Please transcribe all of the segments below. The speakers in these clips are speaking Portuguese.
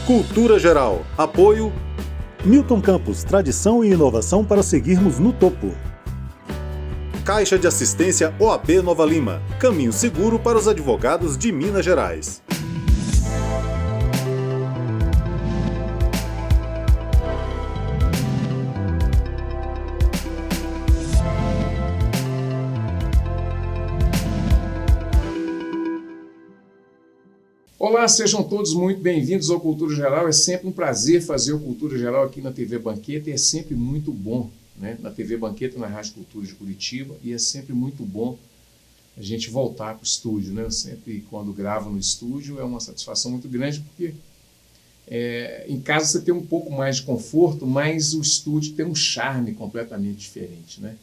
Cultura Geral. Apoio Milton Campos, tradição e inovação para seguirmos no topo. Caixa de Assistência OAB Nova Lima. Caminho seguro para os advogados de Minas Gerais. Olá, sejam todos muito bem-vindos ao Cultura Geral. É sempre um prazer fazer o Cultura Geral aqui na TV Banqueta e é sempre muito bom, né? Na TV Banqueta, na Rádio Cultura de Curitiba, e é sempre muito bom a gente voltar para o estúdio, né? Sempre quando gravo no estúdio é uma satisfação muito grande, porque em casa você tem um pouco mais de conforto, mas o estúdio tem um charme completamente diferente, né?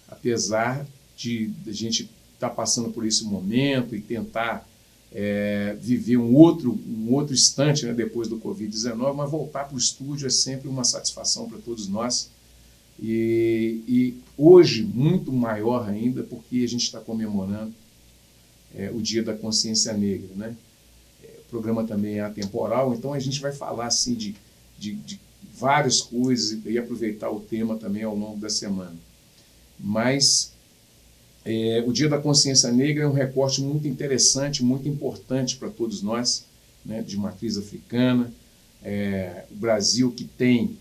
Apesar de a gente estar passando por esse momento e tentar viver um outro instante, né, depois do Covid-19, mas voltar para o estúdio é sempre uma satisfação para todos nós. E hoje, muito maior ainda, porque a gente está comemorando o Dia da Consciência Negra, né? O programa também é atemporal, então a gente vai falar assim, de várias coisas e aproveitar o tema também ao longo da semana. Mas o Dia da Consciência Negra é um recorte muito interessante, muito importante para todos nós, né, de matriz africana. O Brasil que tem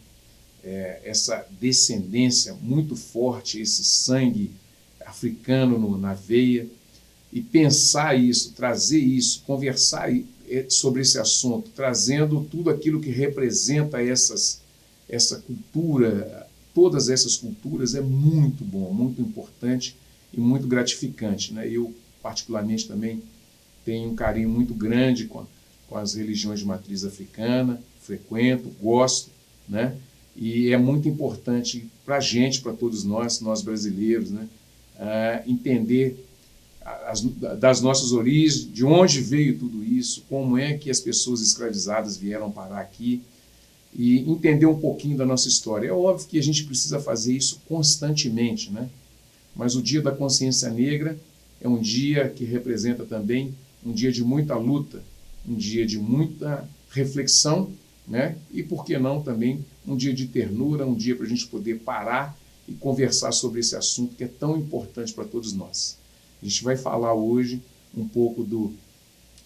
essa descendência muito forte, esse sangue africano na veia, e pensar isso, trazer isso, conversar sobre esse assunto, trazendo tudo aquilo que representa essa cultura, todas essas culturas, é muito bom, muito importante e muito gratificante, né? Eu, particularmente, também tenho um carinho muito grande com as religiões de matriz africana, frequento, gosto, né? E é muito importante para a gente, para todos nós brasileiros, né? Entender das nossas origens, de onde veio tudo isso, como é que as pessoas escravizadas vieram parar aqui, e entender um pouquinho da nossa história. É óbvio que a gente precisa fazer isso constantemente, né? Mas o Dia da Consciência Negra é um dia que representa também um dia de muita luta, um dia de muita reflexão, né? E, por que não, também um dia de ternura, um dia para a gente poder parar e conversar sobre esse assunto que é tão importante para todos nós. A gente vai falar hoje um pouco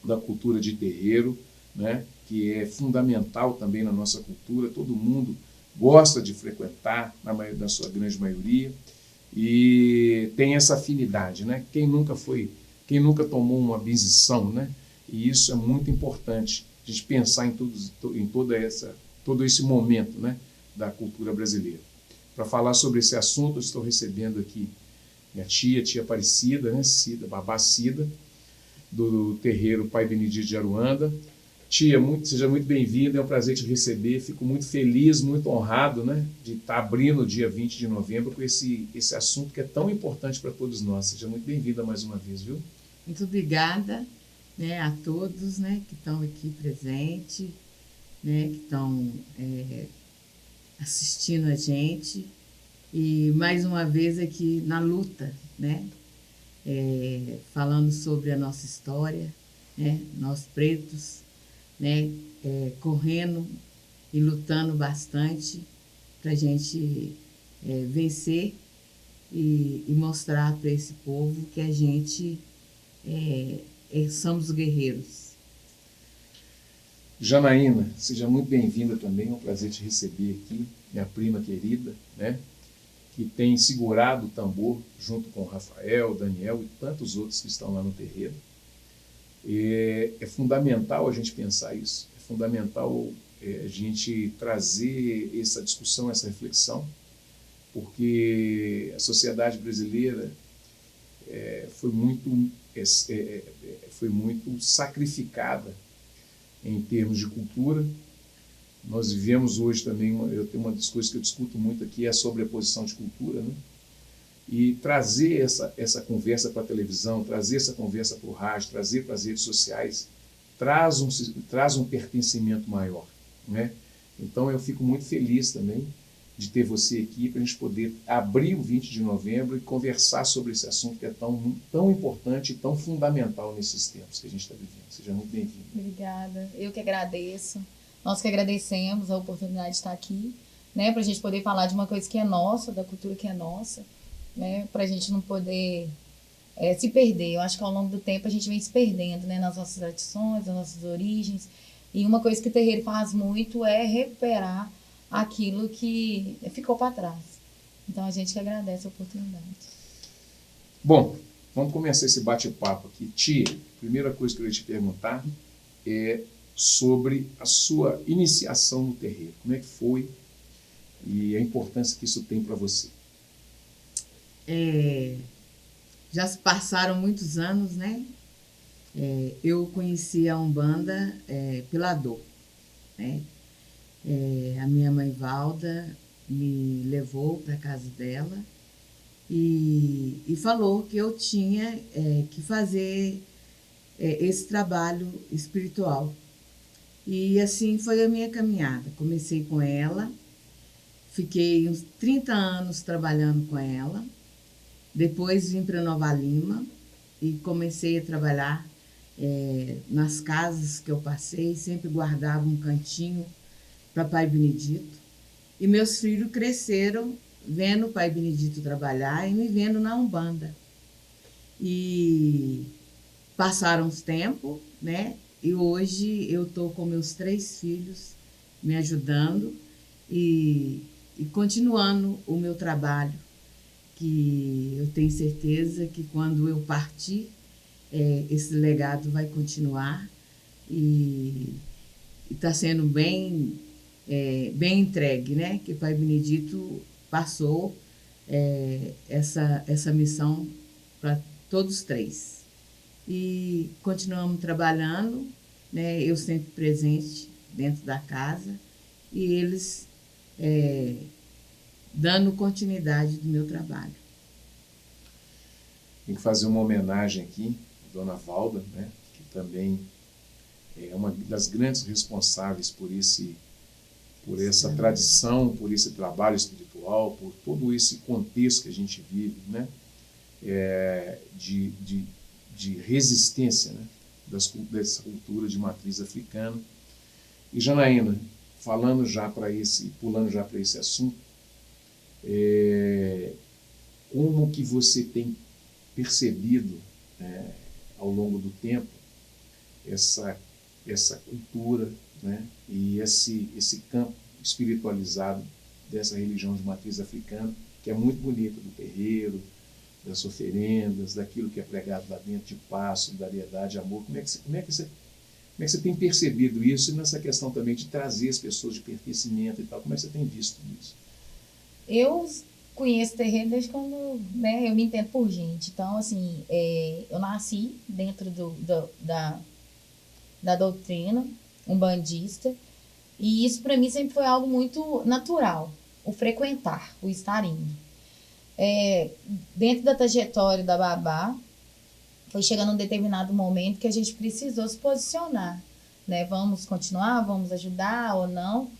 da cultura de terreiro, né? Que é fundamental também na nossa cultura, todo mundo gosta de frequentar, na sua grande maioria, e tem essa afinidade, né? Quem nunca tomou uma benzição, né? E isso é muito importante, a gente pensar em todo esse momento, né, da cultura brasileira. Para falar sobre esse assunto, eu estou recebendo aqui minha tia Aparecida, né, babá Cida, do terreiro Pai Benedito de Aruanda. Tia, seja muito bem-vinda, é um prazer te receber, fico muito feliz, muito honrado, né, de estar abrindo o dia 20 de novembro com esse assunto que é tão importante para todos nós. Seja muito bem-vinda mais uma vez, viu? Muito obrigada, né, a todos, né, que estão aqui presentes, né, que estão assistindo a gente, e mais uma vez aqui na luta, né, falando sobre a nossa história, né, nós pretos, né, correndo e lutando bastante para a gente vencer e mostrar para esse povo que a gente somos guerreiros. Janaína, seja muito bem-vinda também, é um prazer te receber aqui, minha prima querida, né, que tem segurado o tambor junto com o Rafael, Daniel e tantos outros que estão lá no terreiro. É fundamental a gente pensar isso, é fundamental a gente trazer essa discussão, essa reflexão, porque a sociedade brasileira foi muito sacrificada em termos de cultura. Nós vivemos hoje também, eu tenho uma das coisas que eu discuto muito aqui, é a sobreposição de cultura, né? E trazer essa conversa para a televisão, trazer essa conversa para o rádio, trazer para as redes sociais, traz um pertencimento maior, né? Então eu fico muito feliz também de ter você aqui para a gente poder abrir o 20 de novembro e conversar sobre esse assunto que é tão importante e tão fundamental nesses tempos que a gente está vivendo. Seja muito bem-vinda. Obrigada. Eu que agradeço. Nós que agradecemos a oportunidade de estar aqui, né, para a gente poder falar de uma coisa que é nossa, da cultura que é nossa, né, para a gente não poder se perder. Eu acho que ao longo do tempo a gente vem se perdendo, né, nas nossas tradições, nas nossas origens. E uma coisa que o terreiro faz muito é recuperar aquilo que ficou para trás. Então a gente que agradece a oportunidade. Bom, vamos começar esse bate-papo aqui. Tia, a primeira coisa que eu ia te perguntar é sobre a sua iniciação no terreiro. Como é que foi e a importância que isso tem para você? Já se passaram muitos anos, né? Eu conheci a Umbanda pela dor, né? A minha mãe Valda me levou para a casa dela e falou que eu tinha que fazer esse trabalho espiritual. E assim foi a minha caminhada. Comecei com ela, fiquei uns 30 anos trabalhando com ela, depois vim para Nova Lima e comecei a trabalhar nas casas que eu passei, sempre guardava um cantinho para Pai Benedito. E meus filhos cresceram vendo o Pai Benedito trabalhar e me vendo na Umbanda. E passaram os tempos, né? E hoje eu estou com meus 3 filhos me ajudando e continuando o meu trabalho, que eu tenho certeza que quando eu partir, esse legado vai continuar e está sendo bem entregue, né? Que o Pai Benedito passou essa missão para todos 3. E continuamos trabalhando, né? Eu sempre presente dentro da casa e eles dando continuidade do meu trabalho. Tem que fazer uma homenagem aqui à Dona Valda, né? Que também é uma das grandes responsáveis por essa tradição, por esse trabalho espiritual, por todo esse contexto que a gente vive, né? De resistência, né? Dessa cultura de matriz africana. E Janaína, pulando já para esse assunto, como que você tem percebido, ao longo do tempo, essa cultura, né? E esse campo espiritualizado dessa religião de matriz africana, que é muito bonita, do terreiro, das oferendas, daquilo que é pregado lá dentro, de paz, solidariedade, amor. Como é que você tem percebido isso, e nessa questão também de trazer as pessoas de pertencimento e tal? Como é que você tem visto isso? Eu conheço terreiro desde quando, né, eu me entendo por gente. Então, assim, eu nasci dentro da doutrina umbandista, e isso para mim sempre foi algo muito natural, o frequentar, o estar indo. Dentro da trajetória da Babá, foi chegando um determinado momento que a gente precisou se posicionar, né? Vamos continuar, vamos ajudar ou não?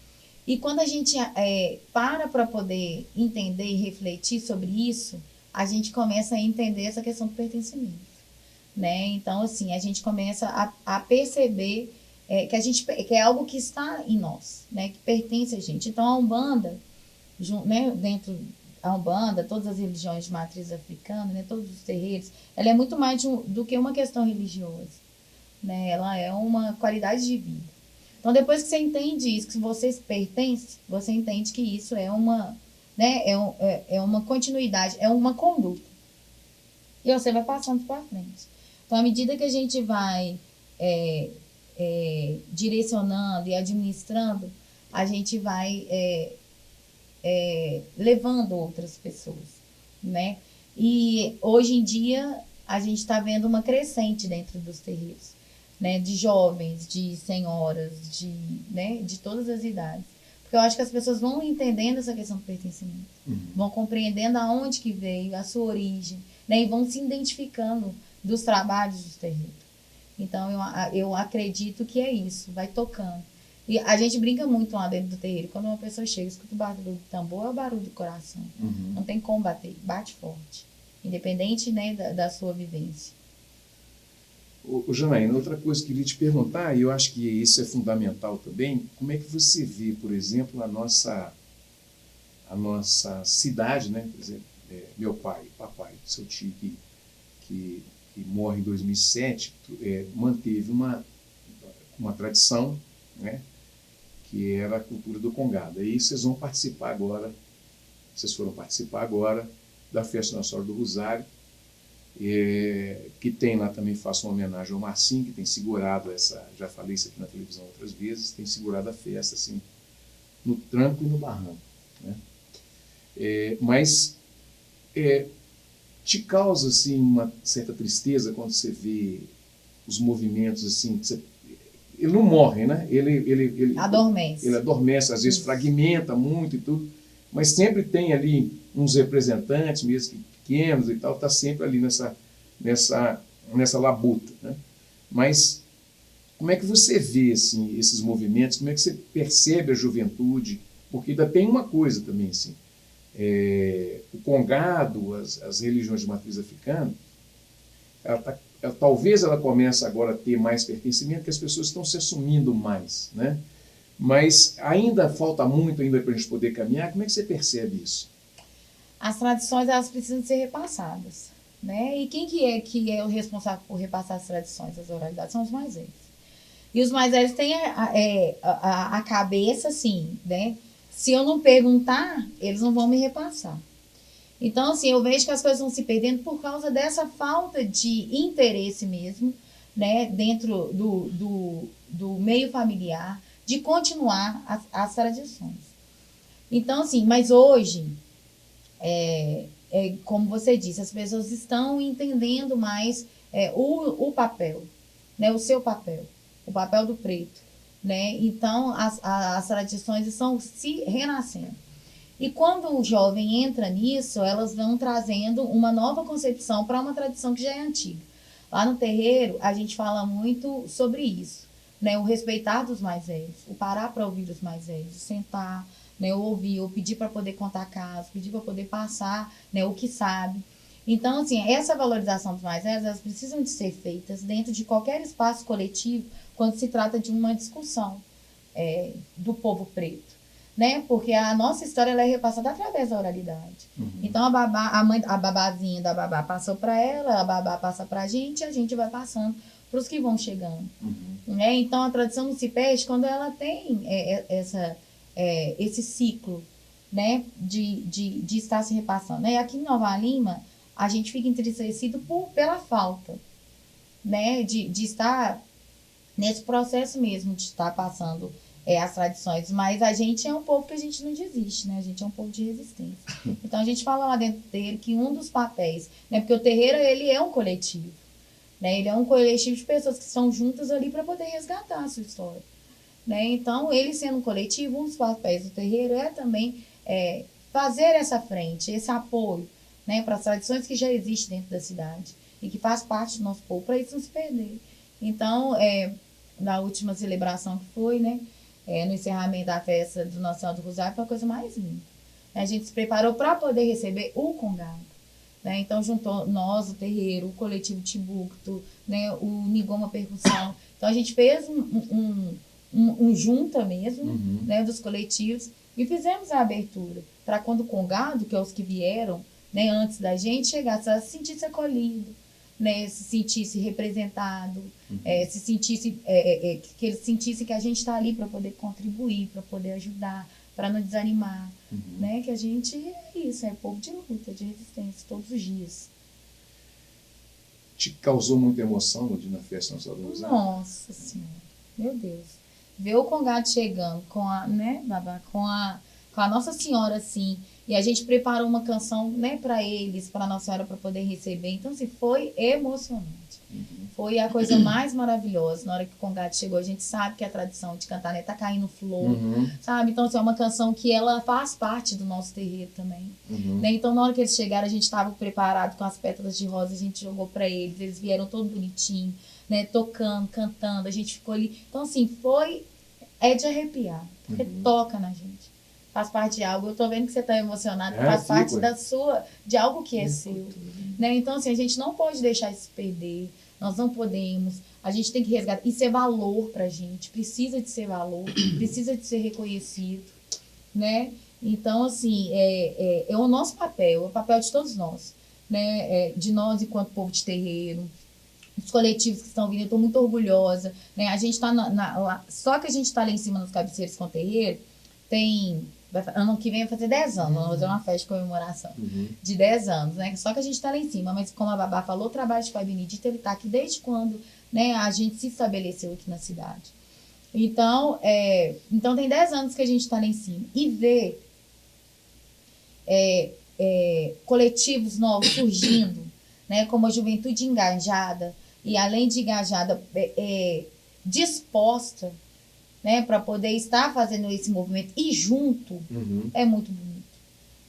E quando a gente para poder entender e refletir sobre isso, a gente começa a entender essa questão do pertencimento, né? Então, assim, a gente começa a perceber que é algo que está em nós, né? Que pertence a gente. Então, a Umbanda, né? Dentro a Umbanda, todas as religiões de matriz africana, né? Todos os terreiros, ela é muito mais do que uma questão religiosa, né? Ela é uma qualidade de vida. Então, depois que você entende isso, que você pertence, você entende que isso é uma, né, uma continuidade, é uma conduta. E você vai passando para frente. Então, à medida que a gente vai direcionando e administrando, a gente vai levando outras pessoas, né? E hoje em dia, a gente está vendo uma crescente dentro dos terreiros, né, de jovens, de senhoras, de todas as idades. Porque eu acho que as pessoas vão entendendo essa questão do pertencimento, vão compreendendo aonde que veio, a sua origem, né, e vão se identificando dos trabalhos dos terreiros. Então, eu acredito que é isso, vai tocando. E a gente brinca muito lá dentro do terreiro, quando uma pessoa chega, escuta o barulho do tambor, é o barulho do coração. Não tem como bater, bate forte, independente, né, da sua vivência. Ô, Janaína, outra coisa que eu queria te perguntar, e eu acho que isso é fundamental também, como é que você vê, por exemplo, a nossa cidade, né? Por exemplo, meu pai, papai, seu tio que morre em 2007, manteve uma tradição, né? Que era a cultura do Congado. Aí vocês vão participar agora, vocês foram participar agora da Festa Nossa Senhora do Rosário, que tem lá também, faço uma homenagem ao Marcinho, que tem segurado já falei isso aqui na televisão outras vezes, tem segurado a festa assim, no tranco e no barranco, né? Mas te causa assim, uma certa tristeza quando você vê os movimentos assim, ele não morre, né? Ele Adormece. Ele adormece, às vezes fragmenta muito e tudo, mas sempre tem ali uns representantes, mesmo que pequenos e tal, está sempre ali nessa labuta, né? Mas como é que você vê assim, esses movimentos, como é que você percebe a juventude? Porque ainda tem uma coisa também, assim, o Congado, as religiões de matriz africana, talvez ela comece agora a ter mais pertencimento, que as pessoas estão se assumindo mais, né? Mas ainda falta muito ainda para a gente poder caminhar. Como é que você percebe isso? As tradições, elas precisam ser repassadas, né? E quem que é o responsável por repassar as tradições, as oralidades? São os mais velhos. E os mais velhos têm a cabeça assim, né? Se eu não perguntar, eles não vão me repassar. Então, assim, eu vejo que as coisas vão se perdendo por causa dessa falta de interesse mesmo, né? Dentro do meio familiar, de continuar as tradições. Então, assim, mas hoje, como você disse, as pessoas estão entendendo mais o papel, né? O seu papel, o papel do preto, né? Então, as tradições estão se renascendo. E quando o jovem entra nisso, elas vão trazendo uma nova concepção para uma tradição que já é antiga. Lá no terreiro, a gente fala muito sobre isso, né? O respeitar dos mais velhos, o parar para ouvir os mais velhos, o sentar, né? O ouvir, o pedir para poder contar casos, pedir para poder passar, né? O que sabe. Então, assim, essa valorização dos mais velhos, elas precisam de ser feitas dentro de qualquer espaço coletivo quando se trata de uma discussão do povo preto. Né? Porque a nossa história ela é repassada através da oralidade. Uhum. Então a babazinha da babá passou para ela, a babá passa para a gente vai passando para os que vão chegando. Uhum. Né? Então a tradição não se perde quando ela tem esse ciclo, né? de estar se repassando. E aqui em Nova Lima, a gente fica entristecido pela falta, né? de estar nesse processo mesmo, de estar passando as tradições, mas a gente é um povo que a gente não desiste, né? A gente é um povo de resistência. Então a gente fala lá dentro do terreiro que um dos papéis, né? Porque o terreiro ele é um coletivo, né? Ele é um coletivo de pessoas que estão juntas ali para poder resgatar a sua história, né? Então ele sendo um coletivo, um dos papéis do terreiro é também fazer essa frente, esse apoio, né? Para as tradições que já existem dentro da cidade e que faz parte do nosso povo, para isso não se perder. Então na última celebração que foi, né? No encerramento da festa do Nossa Senhora do Rosário, foi a coisa mais linda. A gente se preparou para poder receber o Congado, né? Então juntou nós, o terreiro, o coletivo Timbuktu, né? O Nigoma Percussão. Então a gente fez um junta mesmo, uhum. Né? Dos coletivos e fizemos a abertura para quando o Congado, que é os que vieram, né? Antes da gente chegasse, ela se sentisse acolhido, né? Se sentisse representado, uhum. Que ele sentisse que a gente está ali para poder contribuir, para poder ajudar, para não desanimar, uhum. Né? Que a gente é isso, é povo de luta, de resistência, todos os dias. Te causou muita emoção no dia da festa Nossa Senhora do Rosário? Nossa Senhora, meu Deus. Ver o Congado chegando com né, babá, com a Nossa Senhora, assim, e a gente preparou uma canção, né, para eles, para Nossa Senhora, para poder receber. Então, assim, foi emocionante. Uhum. Foi a coisa mais maravilhosa. Na hora que o Congado chegou, a gente sabe que a tradição de cantar, né, tá caindo flor, uhum. Sabe? Então, assim, é uma canção que ela faz parte do nosso terreiro também. Uhum. Né? Então, na hora que eles chegaram, a gente estava preparado com as pétalas de rosa, a gente jogou para eles vieram todo bonitinho, né, tocando, cantando, a gente ficou ali. Então, assim, é de arrepiar, porque uhum. Toca na gente. Faz parte de algo, eu tô vendo que você tá emocionado, faz parte de algo que é seu, né? Então, assim, a gente não pode deixar isso se perder, nós não podemos, a gente tem que resgatar. Isso é valor pra gente, precisa de ser valor, precisa de ser reconhecido, né? Então, assim, é o nosso papel, é o papel de todos nós, né? De nós enquanto povo de terreiro, os coletivos que estão vindo, eu estou muito orgulhosa, né? A gente está só que a gente está lá em cima nos cabeceiros com o terreiro, ano que vem vai fazer 10 anos, vamos fazer uma festa de comemoração de 10 anos, né? Só que a gente está lá em cima, mas como a Babá falou, o trabalho de Pai Benedito, ele está aqui desde quando, né, a gente se estabeleceu aqui na cidade. Então tem 10 anos que a gente está lá em cima. E ver coletivos novos surgindo, né, como a juventude engajada, e além de engajada, disposta, né, para poder estar fazendo esse movimento e junto, é muito bonito,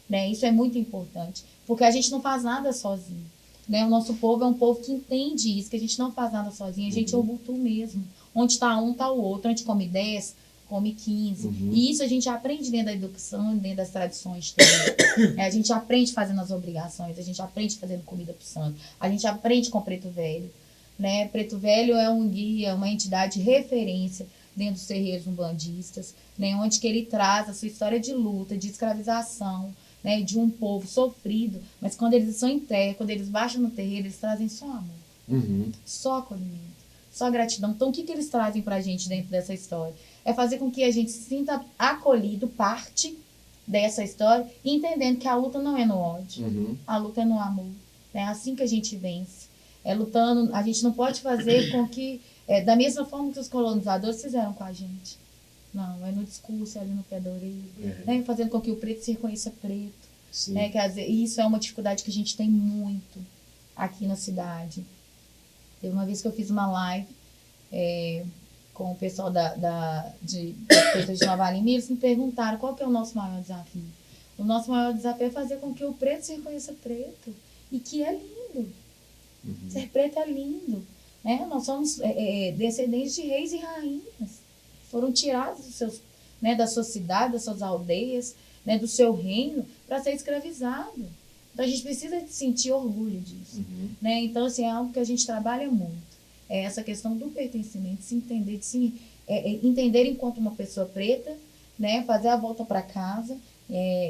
né? Isso é muito importante, porque a gente não faz nada sozinho, né? O nosso povo é um povo que entende isso, que a gente não faz nada sozinho, a gente é o Ubuntu mesmo. Onde está um, está o outro. Onde come 10, come 15. E isso a gente aprende dentro da educação, dentro das tradições também. A gente aprende fazendo as obrigações, a gente aprende fazendo comida pro santo, a gente aprende com Preto Velho, né? Preto Velho é um guia, uma entidade de referência dentro dos terreiros umbandistas, né? Onde que ele traz a sua história de luta, de escravização, né? De um povo sofrido, mas quando eles estão em terra, quando eles baixam no terreiro, eles trazem só amor, só acolhimento, só gratidão. Então, o que eles trazem pra gente dentro dessa história? É fazer com que a gente se sinta acolhido, parte dessa história, e entendendo que a luta não é no ódio, a luta é no amor. É assim que a gente vence. É lutando, a gente não pode fazer com que, da mesma forma que os colonizadores fizeram com a gente. Não, é no discurso, é ali no pé da orelha, né? Fazendo com que o preto se reconheça preto. Né? Quer dizer, isso é uma dificuldade que a gente tem muito aqui na cidade. Teve uma vez que eu fiz uma live com o pessoal de Nova Lima, e eles me perguntaram qual que é o nosso maior desafio. O nosso maior desafio é fazer com que o preto se reconheça preto, e que é lindo. Ser preto é lindo. Né? Nós somos descendentes de reis e rainhas. Foram tirados dos seus, né, da sua cidade, das suas aldeias, né, do seu reino, para ser escravizado. Então a gente precisa de sentir orgulho disso. Né? Então, assim, é algo que a gente trabalha muito. É essa questão do pertencimento, de se entender, de se entender enquanto uma pessoa preta, né, fazer a volta para casa,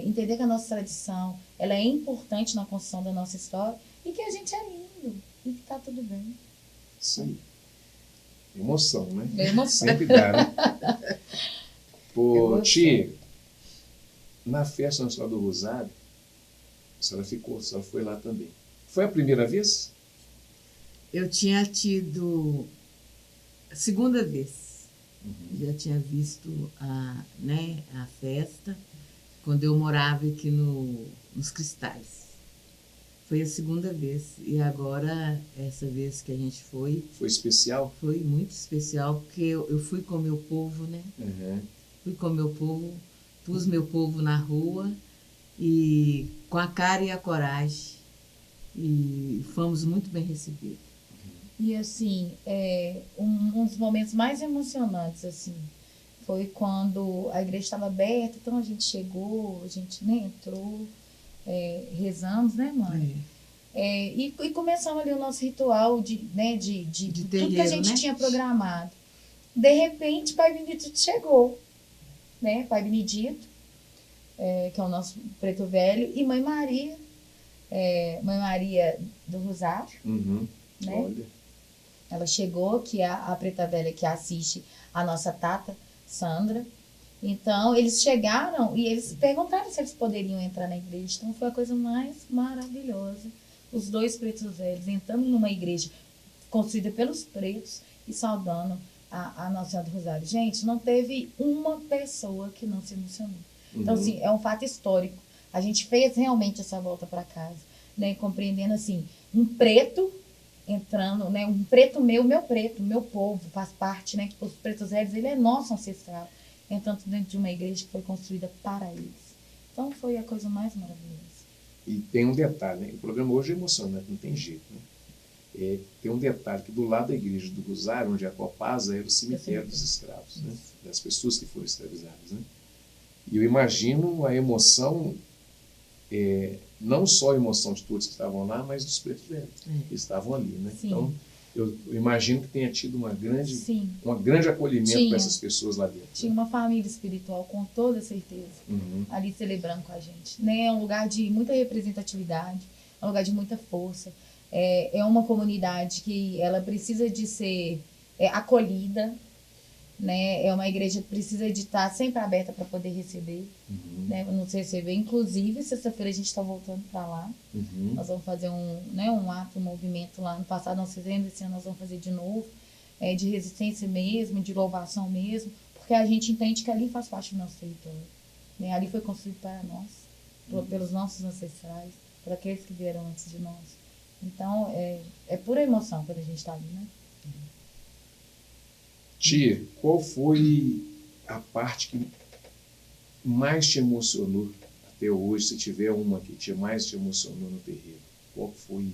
entender que a nossa tradição ela é importante na construção da nossa história e que a gente é lindo e que está tudo bem. Sim. Emoção, né? Emoção. Sempre dá, né? Pô, Ti, na festa Nossa Senhora do Rosário, a senhora foi lá também. Foi a primeira vez? Eu tinha tido a segunda vez. Já tinha visto a festa quando eu morava aqui nos Cristais. Foi a segunda vez. E agora, essa vez que a gente foi... Foi especial? Foi muito especial, porque eu fui com o meu povo, né? Fui com o meu povo, pus meu povo na rua, e com a cara e a coragem. E fomos muito bem recebidos. E, assim, um dos momentos mais emocionantes, assim, foi quando a igreja estava aberta, então a gente chegou, a gente entrou... rezamos, né, mãe? E começamos ali o nosso ritual de terreiro, tudo que a gente tinha programado. De repente, Pai Benedito chegou, né? Pai Benedito, que é o nosso Preto Velho, e Mãe Maria, Mãe Maria do Rosário, né? Olha. Ela chegou, que é a Preta Velha que assiste a nossa Tata, Sandra. Então, eles chegaram e eles perguntaram se eles poderiam entrar na igreja. Então, foi a coisa mais maravilhosa. Os dois pretos velhos entrando numa igreja construída pelos pretos e saudando a Nossa Senhora do Rosário. Gente, não teve uma pessoa que não se emocionou. Então, assim, é um fato histórico. A gente fez realmente essa volta para casa, né? Compreendendo, assim, um preto entrando, né? Um preto meu preto, meu povo, faz parte, né? Os pretos velhos, ele é nosso ancestral. Entrando dentro de uma igreja que foi construída para eles. Então, foi a coisa mais maravilhosa. E tem um detalhe, né? O programa hoje é emocionante, não tem jeito, né? Tem um detalhe, que do lado da igreja do Rosário, onde é a Copasa, era o cemitério dos escravos, né? Das pessoas que foram escravizadas, né? E eu imagino a emoção, não só a emoção de todos que estavam lá, mas dos pretos velhos, que estavam ali, né? Sim. Então, Eu imagino que tenha tido Sim, um grande acolhimento Tinha. para essas pessoas lá dentro. tinha uma família espiritual, com toda certeza, Uhum. ali celebrando com a gente. Né? É um lugar de muita representatividade, é um lugar de muita força. É uma comunidade que ela precisa de ser acolhida, né? É uma igreja que precisa de estar sempre aberta para poder receber, Uhum. né? Nos receber. Inclusive, sexta-feira a gente está voltando para lá. Uhum. Nós vamos fazer um ato, um movimento lá. No passado nós fizemos, esse ano nós vamos fazer de novo, de resistência mesmo, de louvação mesmo, porque a gente entende que ali faz parte do nosso território. Né? Ali foi construído para nós, pelos nossos ancestrais, por aqueles que vieram antes de nós. Então, é pura emoção quando a gente está ali, né? Tia, qual foi a parte que mais te emocionou até hoje, se tiver uma que mais te emocionou no terreiro? Qual foi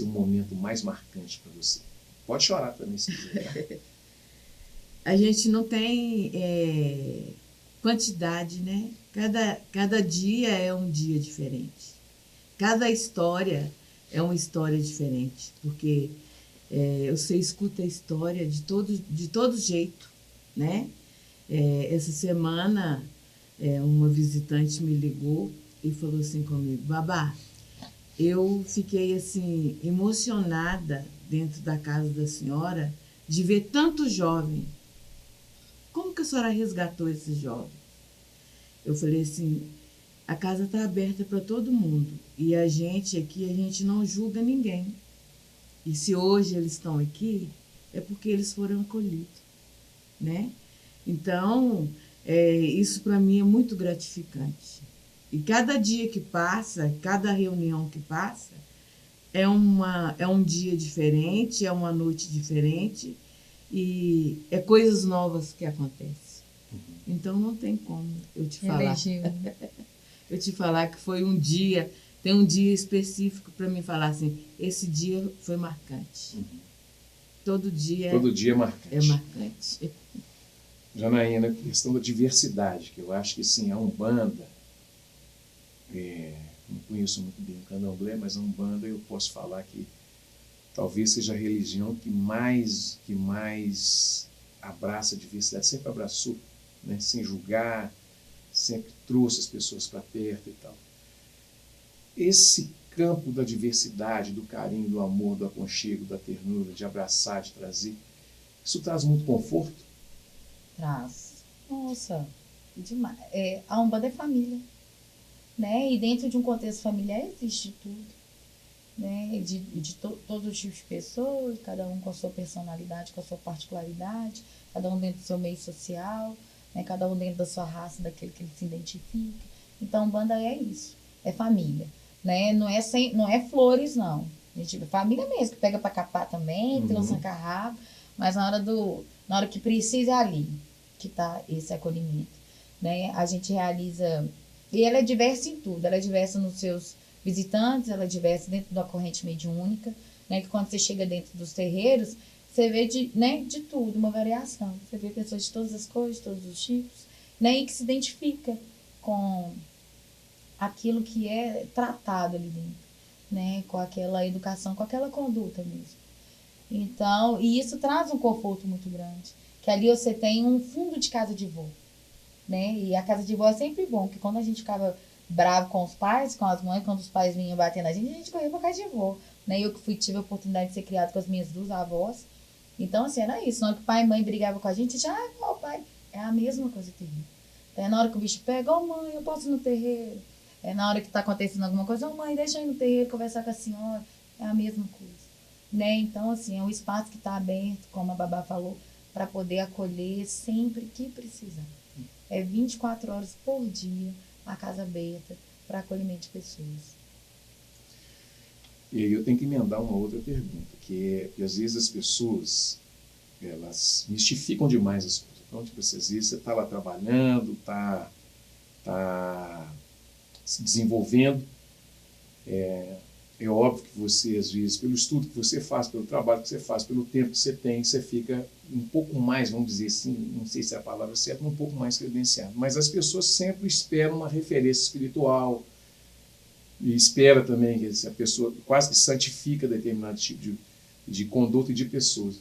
o momento mais marcante para você? Pode chorar também, se quiser. A gente não tem quantidade, né? Cada dia é um dia diferente. Cada história é uma história diferente, porque você escuta a história de todo jeito, né? Essa semana, uma visitante me ligou e falou assim comigo: Babá, eu fiquei assim emocionada dentro da casa da senhora de ver tanto jovem. Como que a senhora resgatou esses jovens? Eu falei assim: a casa está aberta para todo mundo e a gente aqui, a gente não julga ninguém. E se hoje eles estão aqui, é porque eles foram acolhidos, né? Então, isso para mim é muito gratificante. E cada dia que passa, cada reunião que passa, é um dia diferente, é uma noite diferente e é coisas novas que acontecem. Então não tem como eu te falar. Eu te falar que foi um dia, tem um dia específico para mim falar assim, esse dia foi marcante. Uhum. Todo dia é marcante. É marcante. Janaína, a questão da diversidade, que eu acho que sim, a Umbanda, não conheço muito bem o Candomblé, mas a Umbanda eu posso falar que talvez seja a religião que mais abraça a diversidade, sempre abraçou, né? Sem julgar, sempre trouxe as pessoas para perto e tal. Esse campo da diversidade, do carinho, do amor, do aconchego, da ternura, de abraçar, de trazer, isso traz muito conforto? Traz. Nossa, demais. A Umbanda é família, né? E dentro de um contexto familiar existe tudo, né? De todos os tipos de pessoas, cada um com a sua personalidade, com a sua particularidade, cada um dentro do seu meio social, né? Cada um dentro da sua raça, daquele que ele se identifica. Então, Umbanda é isso, é família, né? Não é flores, não. A gente, família mesmo, que pega para capar também, trança carrabo, mas na hora que precisa é ali que está esse acolhimento, né? A gente realiza, e ela é diversa em tudo, ela é diversa nos seus visitantes, ela é diversa dentro da corrente mediúnica, né? Que quando você chega dentro dos terreiros, você vê de tudo, uma variação. Você vê pessoas de todas as cores, de todos os tipos, né? E que se identifica com aquilo que é tratado ali dentro, né? Com aquela educação, com aquela conduta mesmo. Então, e isso traz um conforto muito grande, que ali você tem um fundo de casa de vó, né? E a casa de vó é sempre bom, porque quando a gente ficava bravo com os pais, com as mães, quando os pais vinham bater na gente corria pra casa de vó, né? Eu que tive a oportunidade de ser criada com as minhas duas avós, então assim, era isso, na hora que o pai e mãe brigavam com a gente já, ó, pai, é a mesma coisa terrível. Então, na hora que o bicho pega, ó mãe, eu posso ir no terreiro, na hora que tá acontecendo alguma coisa, ó mãe, deixa eu ir no terreiro conversar com a senhora, é a mesma coisa, né? Então assim, é um espaço que está aberto, como a Babá falou, para poder acolher sempre que precisar. É 24 horas por dia a casa aberta para acolhimento de pessoas. E aí eu tenho que emendar uma outra pergunta, que às vezes as pessoas, elas mistificam demais as coisas. Então, tipo, às vezes você está lá trabalhando, está se desenvolvendo, é óbvio que você, às vezes, pelo estudo que você faz, pelo trabalho que você faz, pelo tempo que você tem, você fica um pouco mais, vamos dizer assim, não sei se é a palavra certa, um pouco mais credenciado. Mas as pessoas sempre esperam uma referência espiritual e espera também que a pessoa quase que santifica determinado tipo de conduta e de pessoas.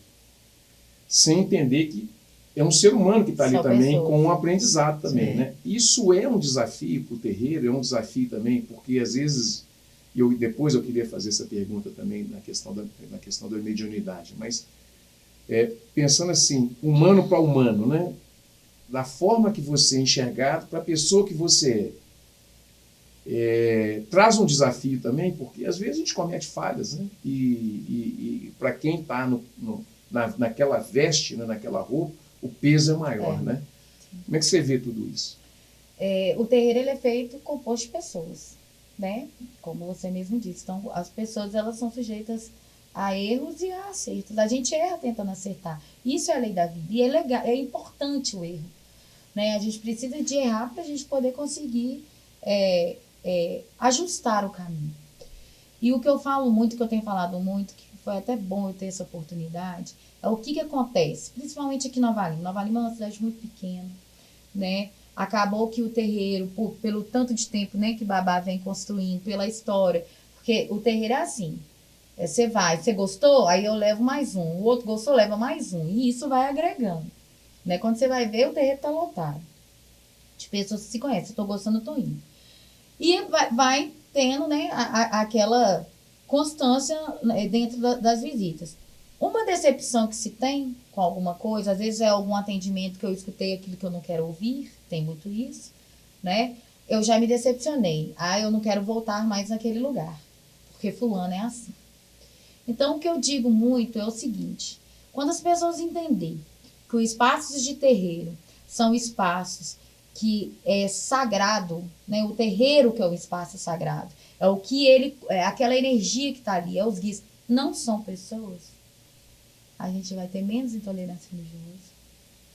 Sem entender que é um ser humano que está ali São também, pessoas. com um aprendizado também, Sim. né? Isso é um desafio para o terreiro, é um desafio também, porque às vezes, depois eu queria fazer essa pergunta também na questão da mediunidade, mas pensando assim, humano para humano, né? Da forma que você é enxergado para a pessoa que você é. Traz um desafio também, porque às vezes a gente comete falhas, né? E para quem está naquela veste, né? Naquela roupa, o peso é maior, né? Como é que você vê tudo isso? O terreiro ele é feito composto de pessoas, né? Como você mesmo disse. Então, as pessoas elas são sujeitas a erros e a acertos. A gente erra tentando acertar. Isso é a lei da vida. E é legal, é importante o erro, né? A gente precisa de errar para a gente poder conseguir ajustar o caminho. E o que eu falo muito, que eu tenho falado muito, que foi até bom eu ter essa oportunidade, é o que acontece, principalmente aqui em Nova Lima. Nova Lima é uma cidade muito pequena, né? Acabou que o terreiro, pelo tanto de tempo, né, que Babá vem construindo, pela história, porque o terreiro é assim, você gostou, aí eu levo mais um, o outro gostou, leva mais um, e isso vai agregando, né? Quando você vai ver, o terreiro está lotado de pessoas que se conhecem, eu estou gostando, eu estou indo. E vai tendo, né, aquela constância, né, dentro das visitas. Uma decepção que se tem com alguma coisa, às vezes é algum atendimento que eu escutei aquilo que eu não quero ouvir, tem muito isso, né? Eu já me decepcionei. Eu não quero voltar mais naquele lugar, porque fulano é assim. Então, o que eu digo muito é o seguinte, quando as pessoas entenderem que os espaços de terreiro são espaços que é sagrado, né? O terreiro que é o espaço sagrado, é o que aquela energia que está ali, os guias, não são pessoas, a gente vai ter menos intolerância religiosa,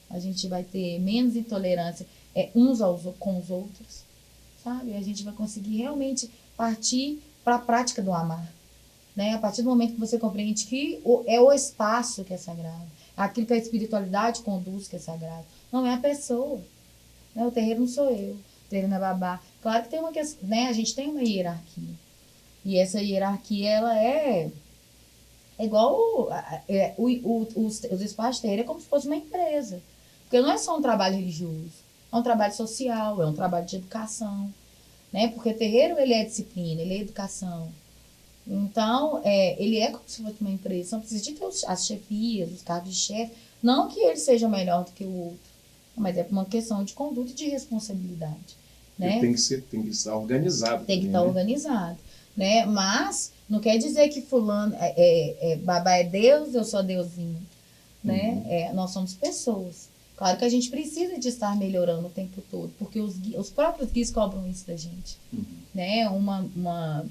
a gente vai ter menos intolerância uns com os outros, sabe? A gente vai conseguir realmente partir para a prática do amar, né? A partir do momento que você compreende que é o espaço que é sagrado, aquilo que a espiritualidade conduz que é sagrado, não é a pessoa, né? O terreiro não sou eu, o terreiro não é Babá. Claro que tem uma questão, né? A gente tem uma hierarquia, e essa hierarquia ela é igual os espaços de terreiro, é como se fosse uma empresa. Porque não é só um trabalho religioso, é um trabalho social, é um trabalho de educação, né? Porque terreiro, ele é disciplina, ele é educação. Então, ele é como se fosse uma empresa. Não precisa de ter as chefias, os cargos de chefe. Não que ele seja melhor do que o outro, mas é uma questão de conduta e de responsabilidade, né? Tem que estar organizado. Tem que também, estar né? organizado, né? Mas não quer dizer que fulano Babá é Deus, eu sou Deusinho, né? Nós somos pessoas. Claro que a gente precisa de estar melhorando o tempo todo, porque os próprios guias cobram isso da gente, né? Uma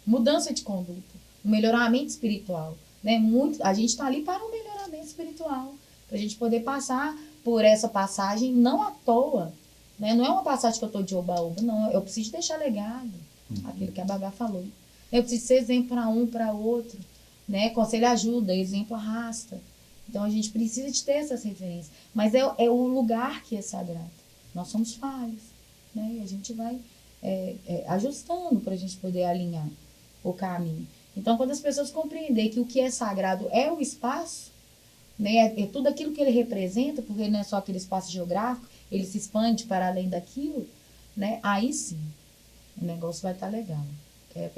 mudança de conduta, um melhoramento espiritual, né? A gente está ali para um melhoramento espiritual, para a gente poder passar por essa passagem não à toa, né? Não é uma passagem que eu estou de oba-oba, não. Eu preciso deixar legado, aquilo que a Babá falou. Eu preciso ser exemplo para um, para outro, né? Conselho ajuda, exemplo arrasta. Então, a gente precisa de ter essas referências. Mas é o lugar que é sagrado. Nós somos falhos, né? E a gente vai ajustando para a gente poder alinhar o caminho. Então, quando as pessoas compreenderem que o que é sagrado é o espaço, né? É tudo aquilo que ele representa, porque não é só aquele espaço geográfico, ele se expande para além daquilo, né? Aí sim, o negócio vai estar legal.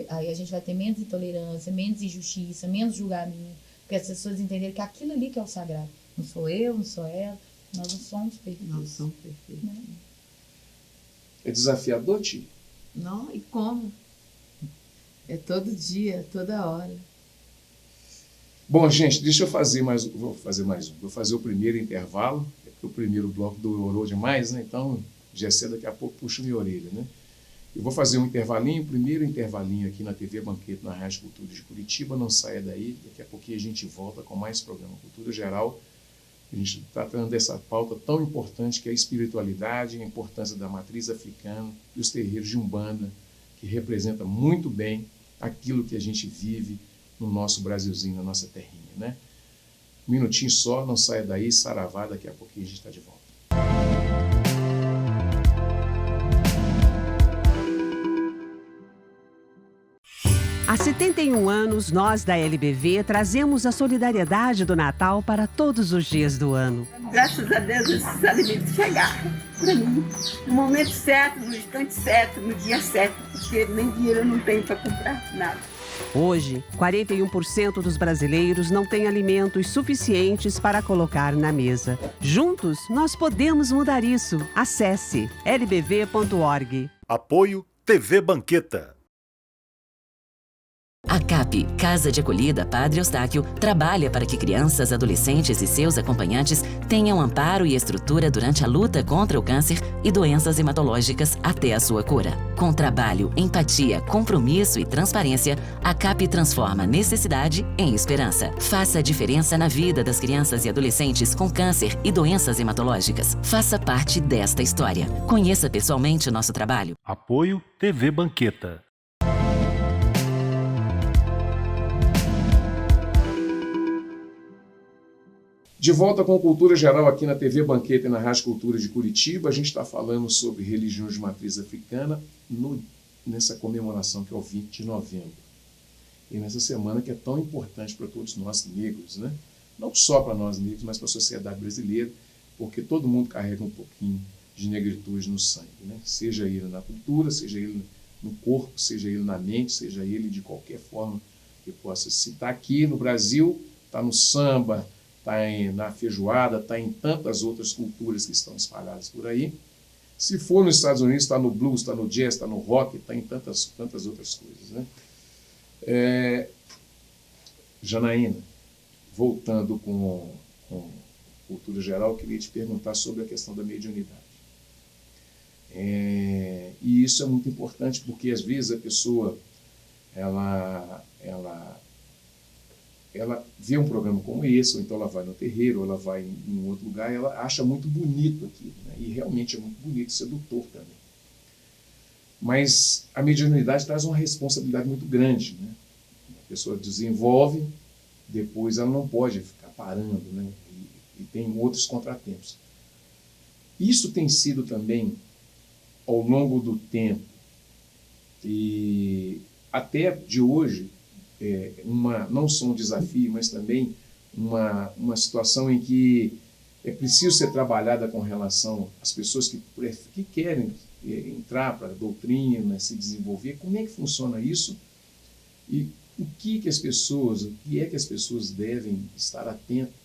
Aí a gente vai ter menos intolerância, menos injustiça, menos julgamento, porque as pessoas entenderem que aquilo ali que é o sagrado. Não sou eu, não sou ela, nós não somos perfeitos. Nós somos perfeitos. Né? É desafiador, Tia? Não, e como? É todo dia, toda hora. Bom, gente, deixa eu fazer mais um. Vou fazer o primeiro intervalo, porque o primeiro bloco durou demais, né? Então, Gessé daqui a pouco puxa minha orelha, né? Eu vou fazer um intervalinho, primeiro intervalinho aqui na TV Banquete, na Rádio Cultura de Curitiba. Não saia daí, daqui a pouquinho a gente volta com mais programa Cultura Geral. A gente está tratando dessa pauta tão importante que é a espiritualidade, a importância da matriz africana e os terreiros de Umbanda, que representa muito bem aquilo que a gente vive no nosso Brasilzinho, na nossa terrinha, né? Um minutinho só, não saia daí, saravá, daqui a pouquinho a gente está de volta. A 71 anos, nós da LBV trazemos a solidariedade do Natal para todos os dias do ano. Graças a Deus esses alimentos chegaram para mim no momento certo, no instante certo, no dia certo, porque nem dinheiro eu não tenho para comprar nada. Hoje, 41% dos brasileiros não têm alimentos suficientes para colocar na mesa. Juntos, nós podemos mudar isso. Acesse lbv.org. Apoio TV Banqueta. A CAP, Casa de Acolhida Padre Eustáquio, trabalha para que crianças, adolescentes e seus acompanhantes tenham amparo e estrutura durante a luta contra o câncer e doenças hematológicas até a sua cura. Com trabalho, empatia, compromisso e transparência, a CAP transforma necessidade em esperança. Faça a diferença na vida das crianças e adolescentes com câncer e doenças hematológicas. Faça parte desta história. Conheça pessoalmente o nosso trabalho. Apoio TV Banqueta. De volta com Cultura Geral aqui na TV Banqueta e na Rádio Cultura de Curitiba, a gente está falando sobre religiões de matriz africana nessa comemoração que é o 20 de novembro. E nessa semana que é tão importante para todos nós negros, né? Não só para nós negros, mas para a sociedade brasileira, porque todo mundo carrega um pouquinho de negritude no sangue, né? Seja ele na cultura, seja ele no corpo, seja ele na mente, seja ele de qualquer forma que possa se estar aqui no Brasil, está no samba, está na feijoada, está em tantas outras culturas que estão espalhadas por aí. Se for nos Estados Unidos, está no blues, está no jazz, está no rock, está em tantas outras coisas, né? Janaína, voltando com cultura geral, eu queria te perguntar sobre a questão da mediunidade. E isso é muito importante porque, às vezes, a pessoa ela vê um programa como esse, ou então ela vai no terreiro, ou ela vai em um outro lugar, e ela acha muito bonito aquilo, né? E realmente é muito bonito, sedutor também. Mas a mediunidade traz uma responsabilidade muito grande, né? A pessoa desenvolve, depois ela não pode ficar parando, né? E tem outros contratempos. Isso tem sido também, ao longo do tempo, e até de hoje, não só um desafio, mas também uma situação em que é preciso ser trabalhada com relação às pessoas que querem entrar para a doutrina, se desenvolver. Como é que funciona isso? E o que é que as pessoas devem estar atentas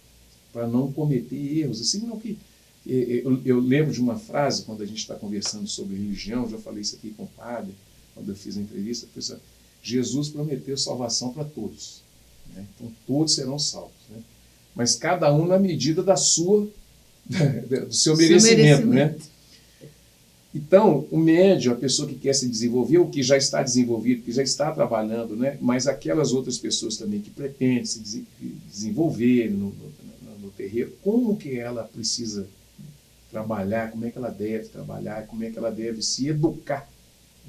para não cometer erros? Assim, não que eu lembro de uma frase, quando a gente está conversando sobre religião, já falei isso aqui com o padre, quando eu fiz a entrevista, Jesus prometeu salvação para todos, né? Então todos serão salvos, né? Mas cada um na medida do seu merecimento, né? Então o médium, a pessoa que quer se desenvolver, ou que já está desenvolvido, que já está trabalhando, né? Mas aquelas outras pessoas também que pretendem se desenvolver no terreiro, como que ela precisa trabalhar, como é que ela deve trabalhar, como é que ela deve se educar,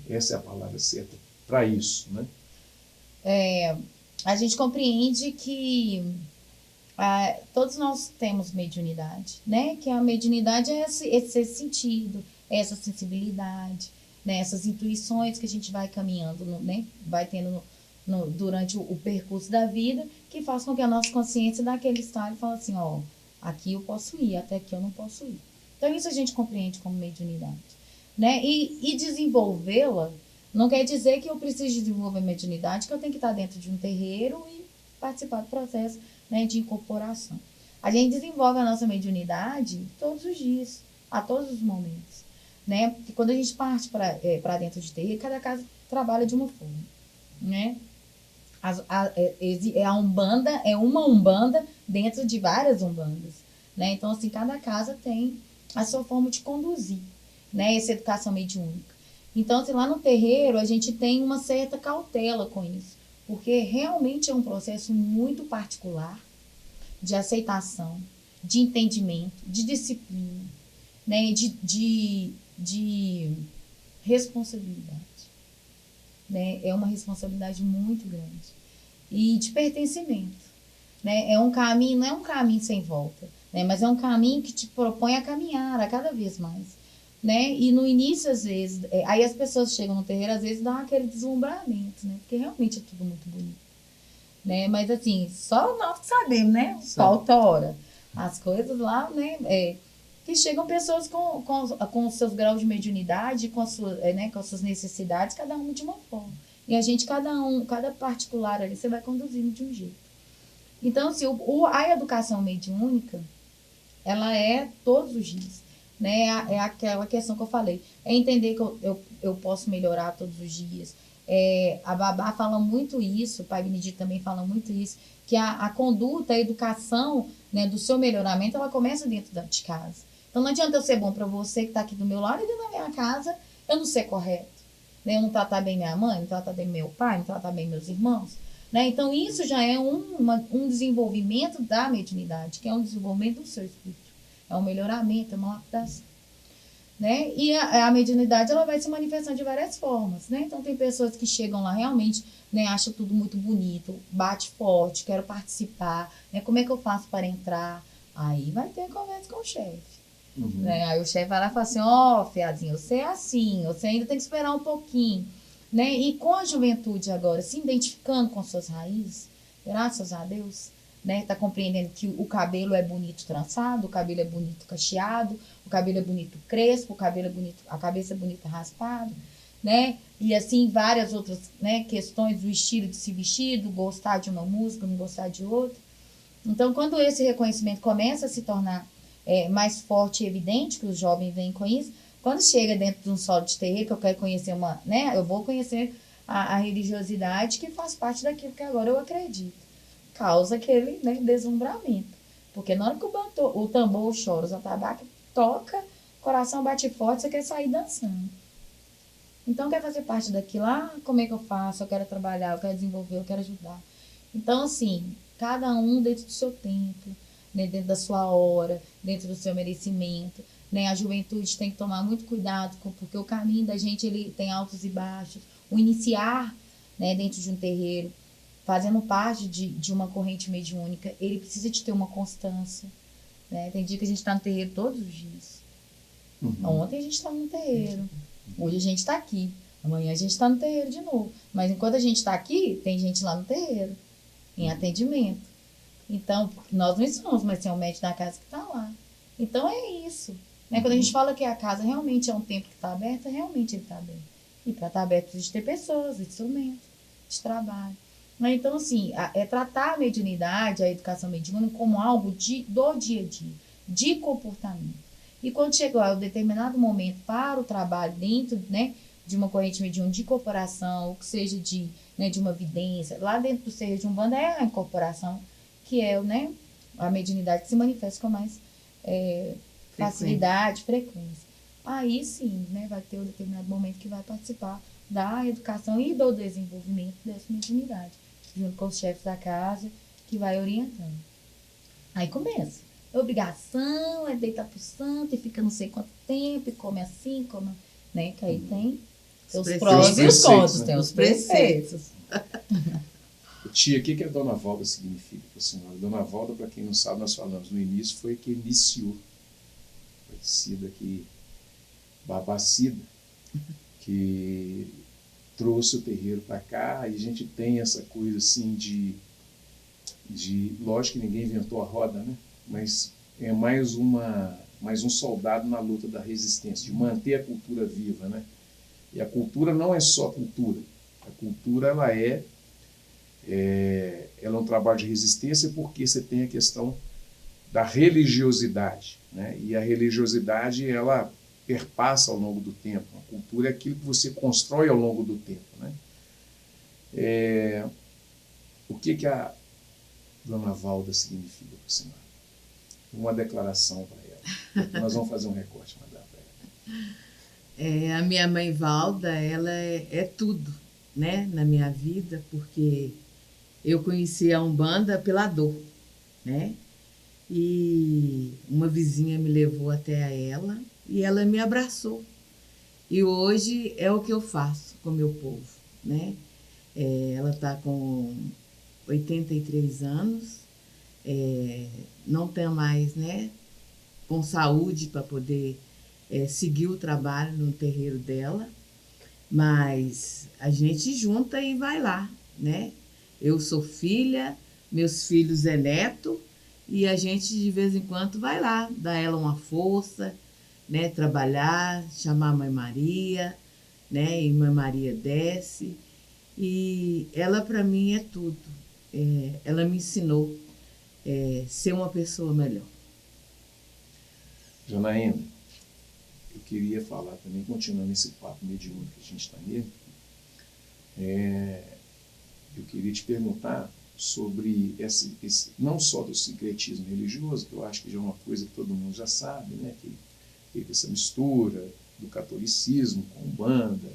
essa é a palavra certa para isso, né? A gente compreende que todos nós temos mediunidade, né? Que a mediunidade é esse sentido, essa sensibilidade, né? Essas intuições que a gente vai caminhando, né? Vai tendo durante o percurso da vida, que faz com que a nossa consciência dá aquele estalo e fala assim, ó, aqui eu posso ir, até aqui eu não posso ir. Então isso a gente compreende como mediunidade, né? E desenvolvê-la não quer dizer que eu preciso desenvolver mediunidade, que eu tenho que estar dentro de um terreiro e participar do processo, né, de incorporação. A gente desenvolve a nossa mediunidade todos os dias, a todos os momentos, né? E quando a gente parte para dentro de terreiro, cada casa trabalha de uma forma, né? A Umbanda é uma Umbanda dentro de várias Umbandas, né? Então, assim, cada casa tem a sua forma de conduzir, né, essa educação mediúnica. Então, assim, lá no terreiro, a gente tem uma certa cautela com isso, porque realmente é um processo muito particular de aceitação, de entendimento, de disciplina, né, de responsabilidade. Né? É uma responsabilidade muito grande. E de pertencimento. Né? É um caminho, não é um caminho sem volta, né? Mas é um caminho que te propõe a caminhar a cada vez mais. né? E no início, às vezes, aí as pessoas chegam no terreiro, às vezes dá aquele deslumbramento, né? Porque realmente é tudo muito bonito, né? Mas assim, só nós que sabemos, né? Falta hora. As coisas lá, né? Que chegam pessoas com os seus graus de mediunidade, com as suas necessidades, cada um de uma forma. E a gente, cada particular ali, você vai conduzindo de um jeito. Então, assim, a educação mediúnica, ela é todos os dias, né? É aquela questão que eu falei. É entender que eu posso melhorar todos os dias. A Babá fala muito isso, o Pai Benedito também fala muito isso, que a conduta, a educação, né, do seu melhoramento, ela começa dentro de casa. Então, não adianta eu ser bom para você que está aqui do meu lado e dentro da minha casa eu não ser correto. Né? Eu não tratar bem minha mãe, não tratar bem meu pai, não tratar bem meus irmãos. Né? Então, isso já é um desenvolvimento da mediunidade, que é um desenvolvimento do seu espírito. É um melhoramento, é uma lapidação. Né? E a mediunidade, ela vai se manifestando de várias formas. Né? Então, tem pessoas que chegam lá realmente, né, acham tudo muito bonito, bate forte, quero participar, né? Como é que eu faço para entrar? Aí vai ter conversa com o chefe. Uhum. Né? Aí o chefe vai lá e fala assim, ó, fiadinho, você é assim, você ainda tem que esperar um pouquinho. Né? E com a juventude agora, se identificando com suas raízes, graças a Deus, né? Tá compreendendo que o cabelo é bonito trançado, o cabelo é bonito cacheado, o cabelo é bonito crespo, o cabelo é bonito, a cabeça é bonita raspada, né? E assim várias outras, né, questões do estilo de se vestir, do gostar de uma música, não gostar de outra. Então, quando esse reconhecimento começa a se tornar mais forte e evidente, que os jovens vêm com isso, quando chega dentro de um solo de terreiro, que eu quero conhecer né, eu vou conhecer a religiosidade que faz parte daquilo que agora eu acredito. Causa aquele, né, deslumbramento. Porque na hora que o tambor, o choro, o atabaque toca, o coração bate forte, você quer sair dançando. Então, quer fazer parte daquilo lá? Como é que eu faço? Eu quero trabalhar, eu quero desenvolver, eu quero ajudar. Então, assim, cada um dentro do seu tempo, né, dentro da sua hora, dentro do seu merecimento. Né? A juventude tem que tomar muito cuidado, porque o caminho da gente ele tem altos e baixos. O iniciar, né, dentro de um terreiro, fazendo parte de uma corrente mediúnica, ele precisa de ter uma constância. Né? Tem dia que a gente está no terreiro todos os dias. Uhum. Ontem a gente estava no terreiro, hoje a gente está aqui, amanhã a gente está no terreiro de novo. Mas enquanto a gente está aqui, tem gente lá no terreiro, em atendimento. Então, nós não estamos, mas tem um médico da casa que está lá. Então é isso. Né? Quando a gente fala que a casa realmente é um templo que está aberto, realmente ele está aberto. E para estar aberto precisa ter pessoas, instrumentos, de trabalho. Então, assim, tratar a mediunidade, a educação mediúnica como algo do dia a dia, de comportamento. E quando chegou a um determinado momento para o trabalho dentro, né, de uma corrente mediúnica de incorporação, ou que seja de uma vidência, lá dentro do terreiro de Umbanda é a incorporação, que é, né, a mediunidade que se manifesta com mais facilidade, frequência. Aí sim, né, vai ter um determinado momento que vai participar da educação e do desenvolvimento dessa mediunidade, junto com os chefes da casa, que vai orientando. Aí começa. É obrigação, é deitar pro santo e fica não sei quanto tempo, e come assim, come, né, que aí tem os prós e os contras, tem os preceitos. Tia, o que a Dona Valda significa para a senhora? Dona Valda, para quem não sabe, nós falamos no início, foi que iniciou. Cida que Babacida, que trouxe o terreiro para cá, e a gente tem essa coisa assim de lógico que ninguém inventou a roda, né? Mas é mais um soldado na luta da resistência, de manter a cultura viva, né? E a cultura não é só cultura. A cultura, ela é um trabalho de resistência porque você tem a questão da religiosidade, né? E a religiosidade, ela perpassa ao longo do tempo. A cultura é aquilo que você constrói ao longo do tempo, né? O que a Dona Valda significa para a senhora? Uma declaração para ela. Nós vamos fazer um recorte, mandar para ela. A minha mãe Valda, ela é tudo, né, na minha vida, porque eu conheci a Umbanda pela dor, né? E uma vizinha me levou até a ela e ela me abraçou. E hoje é o que eu faço com o meu povo, né? Ela está com 83 anos, não tem mais, né, com saúde para poder seguir o trabalho no terreiro dela, mas a gente junta e vai lá, né? Eu sou filha, meus filhos é neto, e a gente de vez em quando vai lá, dar ela uma força, né? Trabalhar, chamar a Mãe Maria, né? E Mãe Maria desce. E ela para mim é tudo. Ela me ensinou ser uma pessoa melhor. Janaína, eu queria falar também, continuando esse papo mediúnico que a gente está nele, eu queria te perguntar sobre não só do sincretismo religioso, que eu acho que já é uma coisa que todo mundo já sabe, né? Que teve essa mistura do catolicismo com Umbanda,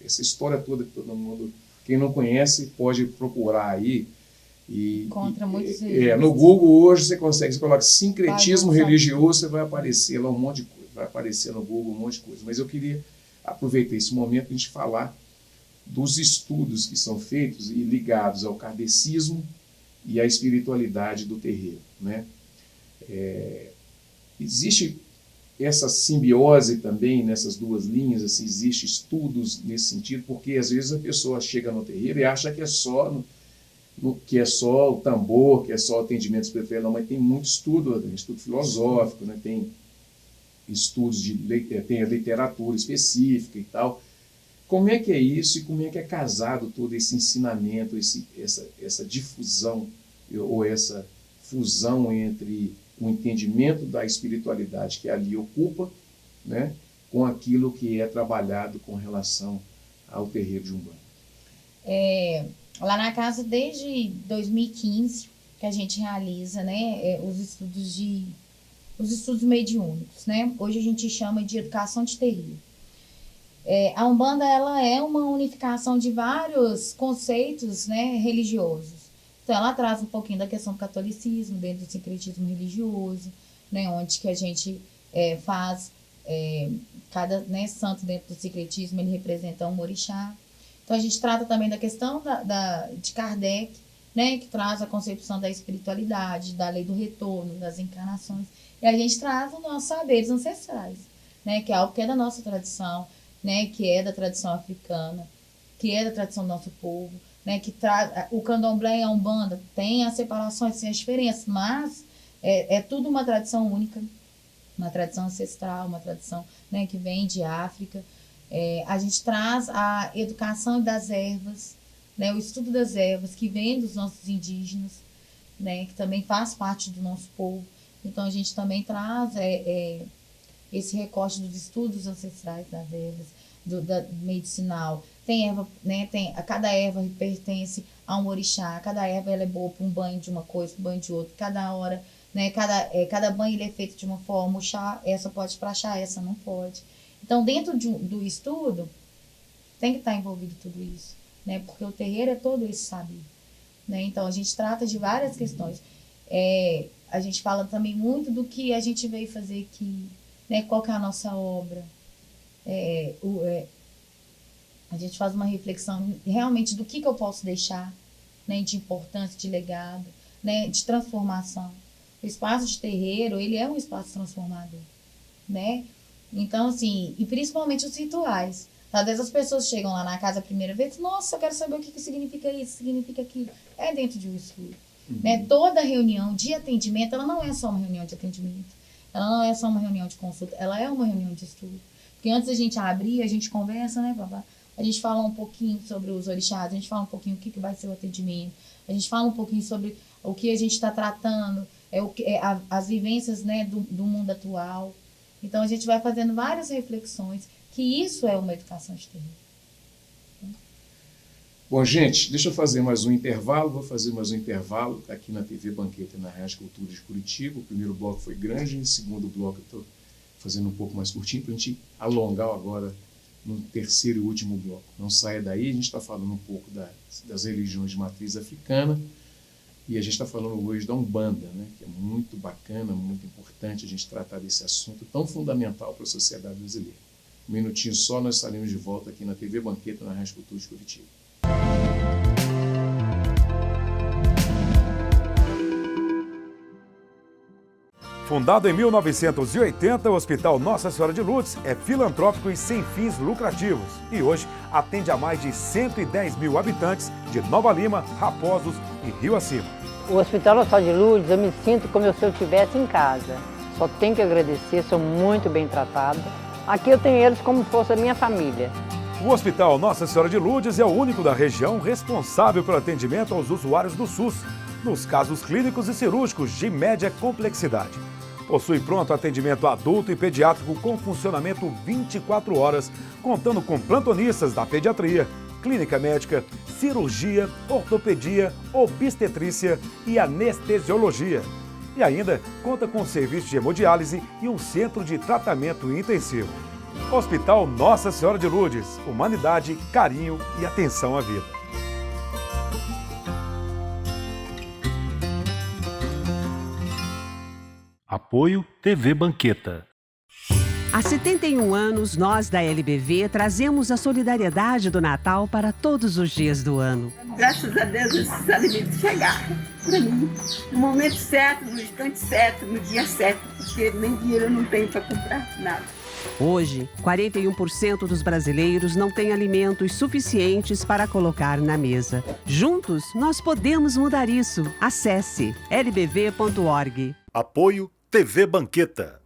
essa história toda que todo mundo, quem não conhece, pode procurar aí. Contra muitos no Google hoje você consegue, você coloca sincretismo religioso, você vai aparecer lá um monte de coisa, vai aparecer no Google um monte de coisa. Mas eu queria aproveitar esse momento para a gente falar dos estudos que são feitos e ligados ao kardecismo e à espiritualidade do terreiro, né? Existe essa simbiose também nessas duas linhas, assim, existe estudos nesse sentido, porque às vezes a pessoa chega no terreiro e acha que é só o tambor, que é só o atendimento espiritual, não, mas tem muito estudo, tem estudo filosófico, né? Tem estudos tem a literatura específica e tal. Como é que é isso e como é que é casado todo esse ensinamento, essa difusão ou essa fusão entre o entendimento da espiritualidade que ali ocupa, né, com aquilo que é trabalhado com relação ao terreiro de Umbanda? Lá na casa, desde 2015, que a gente realiza, né, os estudos mediúnicos, né? Hoje a gente chama de educação de terreiro. A Umbanda, ela é uma unificação de vários conceitos, né, religiosos. Então, ela traz um pouquinho da questão do catolicismo, dentro do sincretismo religioso, né, onde que a gente faz, cada, né, santo dentro do sincretismo, ele representa um orixá. Então, a gente trata também da questão de Kardec, né, que traz a concepção da espiritualidade, da lei do retorno, das encarnações. E a gente traz os nossos saberes ancestrais, né, que é algo que é da nossa tradição, né, que é da tradição africana, que é da tradição do nosso povo, né, que traz o candomblé e a Umbanda, tem as separações, tem as diferenças, mas é tudo uma tradição única, uma tradição ancestral, uma tradição, né, que vem de África. A gente traz a educação das ervas, né, o estudo das ervas, que vem dos nossos indígenas, né, que também faz parte do nosso povo. Então, a gente também traz esse recorte dos estudos ancestrais das ervas, da medicinal. Tem erva, né, cada erva pertence a um orixá, cada erva ela é boa para um banho de uma coisa, para um banho de outra, cada hora, né, cada banho ele é feito de uma forma, o chá, essa pode para chá, essa não pode. Então, dentro do estudo, tem que estar envolvido tudo isso, né, porque o terreiro é todo esse saber, né, então a gente trata de várias questões. A gente fala também muito do que a gente veio fazer aqui, né, qual que é a nossa obra. A gente faz uma reflexão realmente do que eu posso deixar, né, de importância, de legado, né, de transformação. O espaço de terreiro, ele é um espaço transformador, né? Então, assim, e principalmente os rituais. Às vezes as pessoas chegam lá na casa a primeira vez, nossa, eu quero saber o que significa isso, significa aquilo. É dentro de um estudo. Né? Toda reunião de atendimento, ela não é só uma reunião de atendimento, ela não é só uma reunião de consulta, ela é uma reunião de estudo. Porque antes da gente abrir, a gente conversa, né, babá? A gente fala um pouquinho sobre os orixás, a gente fala um pouquinho o que vai ser o atendimento, a gente fala um pouquinho sobre o que a gente está tratando, as vivências, né, do mundo atual. Então, a gente vai fazendo várias reflexões, que isso é uma educação de terreiro. Bom, gente, deixa eu fazer mais um intervalo. Vou fazer mais um intervalo aqui na TV Banqueta e na Rádio Cultura de Curitiba. O primeiro bloco foi grande, o segundo bloco eu estou fazendo um pouco mais curtinho para a gente alongar agora no terceiro e último bloco. Não saia daí, a gente está falando um pouco das religiões de matriz africana e a gente está falando hoje da Umbanda, né, que é muito bacana, muito importante a gente tratar desse assunto tão fundamental para a sociedade brasileira. Um minutinho só, nós estaremos de volta aqui na TV Banqueta e na Rádio Cultura de Curitiba. Fundado em 1980, o Hospital Nossa Senhora de Lourdes é filantrópico e sem fins lucrativos. E hoje atende a mais de 110 mil habitantes de Nova Lima, Raposos e Rio Acima. O Hospital Nossa Senhora de Lourdes, eu me sinto como se eu estivesse em casa. Só tenho que agradecer, sou muito bem tratada. Aqui eu tenho eles como se fosse a minha família. O Hospital Nossa Senhora de Lourdes é o único da região responsável pelo atendimento aos usuários do SUS, nos casos clínicos e cirúrgicos de média complexidade. Possui pronto atendimento adulto e pediátrico com funcionamento 24 horas, contando com plantonistas da pediatria, clínica médica, cirurgia, ortopedia, obstetrícia e anestesiologia. E ainda conta com serviço de hemodiálise e um centro de tratamento intensivo. Hospital Nossa Senhora de Lourdes, humanidade, carinho e atenção à vida. Apoio TV Banqueta. Há 71 anos, nós da LBV trazemos a solidariedade do Natal para todos os dias do ano. Graças a Deus esses alimentos chegaram para mim no momento certo, no instante certo, no dia certo, porque nem dinheiro eu não tenho para comprar nada. Hoje, 41% dos brasileiros não têm alimentos suficientes para colocar na mesa. Juntos, nós podemos mudar isso. Acesse lbv.org. Apoio TV Banqueta.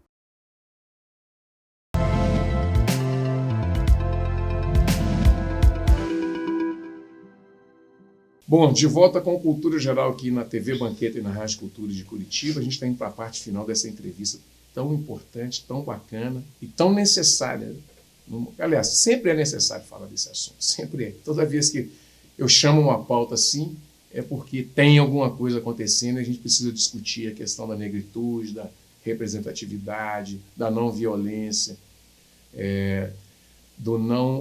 Bom, de volta com Cultura Geral aqui na TV Banqueta e na Rádio Cultura de Curitiba. A gente está indo para a parte final dessa entrevista tão importante, tão bacana e tão necessária. Aliás, sempre é necessário falar desse assunto, sempre é. Toda vez que eu chamo uma pauta assim, é porque tem alguma coisa acontecendo e a gente precisa discutir a questão da negritude, da representatividade, da não violência,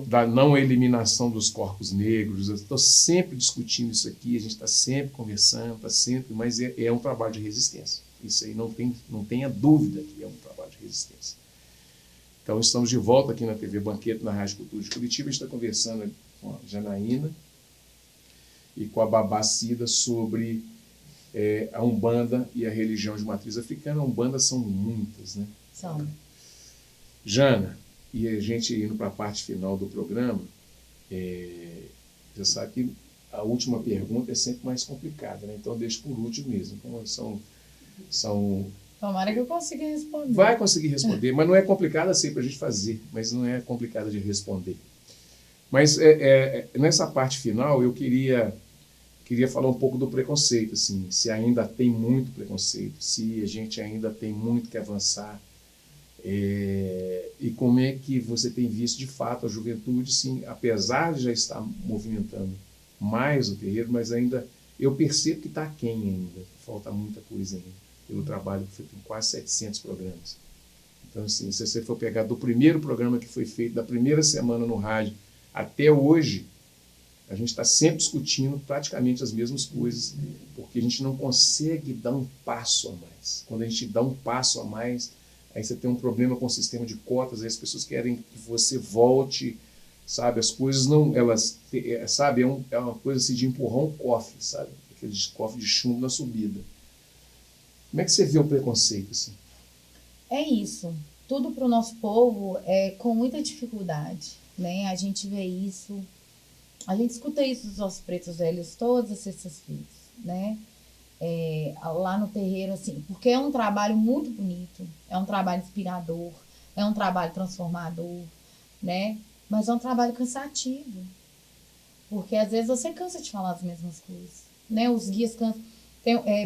da não eliminação dos corpos negros. Eu estou sempre discutindo isso aqui, a gente está sempre conversando, mas é um trabalho de resistência. Isso aí não tenha dúvida que é um trabalho de resistência. Então, estamos de volta aqui na TV Banqueta, na Rádio Cultura de Curitiba. A gente está conversando com a Janaína e com a Babá Cida sobre a Umbanda e a religião de matriz africana. A Umbanda são muitas, né? São. Jana, e a gente indo para a parte final do programa, você sabe que a última pergunta é sempre mais complicada, né? Então eu deixo por último mesmo. Então, são Tomara que eu consiga responder. Vai conseguir responder, mas não é complicado assim para a gente fazer, mas não é complicado de responder. Mas nessa parte final eu queria falar um pouco do preconceito, assim, se ainda tem muito preconceito, se a gente ainda tem muito que avançar, e como é que você tem visto de fato a juventude, sim, apesar de já estar movimentando mais o terreiro, mas ainda eu percebo que está aquém ainda, falta muita coisa ainda. Pelo trabalho que foi com quase 700 programas. Então, assim, se você for pegar do primeiro programa que foi feito, da primeira semana no rádio, até hoje, a gente está sempre discutindo praticamente as mesmas coisas, porque a gente não consegue dar um passo a mais. Quando a gente dá um passo a mais, aí você tem um problema com o sistema de cotas, aí as pessoas querem que você volte, sabe? As coisas não, elas, sabe? É uma coisa assim de empurrar um cofre, sabe? Aquele cofre de chumbo na subida. Como é que você vê o preconceito, assim? É isso. Tudo para o nosso povo é com muita dificuldade, né? A gente vê isso, a gente escuta isso dos nossos pretos velhos todas as sextas-feiras, né? Lá no terreiro, assim, porque é um trabalho muito bonito, é um trabalho inspirador, é um trabalho transformador, né? Mas é um trabalho cansativo, porque às vezes você cansa de falar as mesmas coisas, né? Os guias cansam.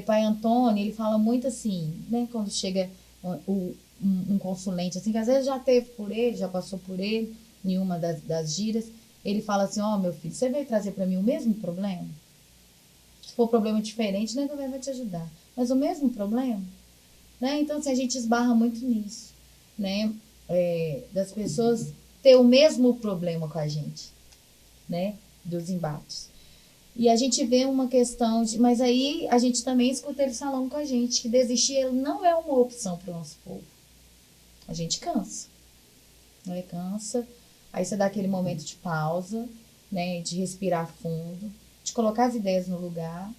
Pai Antônio, ele fala muito assim, né? Quando chega um consulente, assim, que às vezes já teve por ele, já passou por ele, em uma das gírias, ele fala assim, meu filho, você veio trazer para mim o mesmo problema? Se for problema diferente, né, também vai te ajudar. Mas o mesmo problema? Né? Então, assim, a gente esbarra muito nisso, né? Das pessoas ter o mesmo problema com a gente, né? Dos embates. E a gente vê uma questão de... Mas aí a gente também escuta eles falando com a gente que desistir não é uma opção para o nosso povo. A gente cansa. Né? Cansa. Aí você dá aquele momento de pausa, né? De respirar fundo, de colocar as ideias no lugar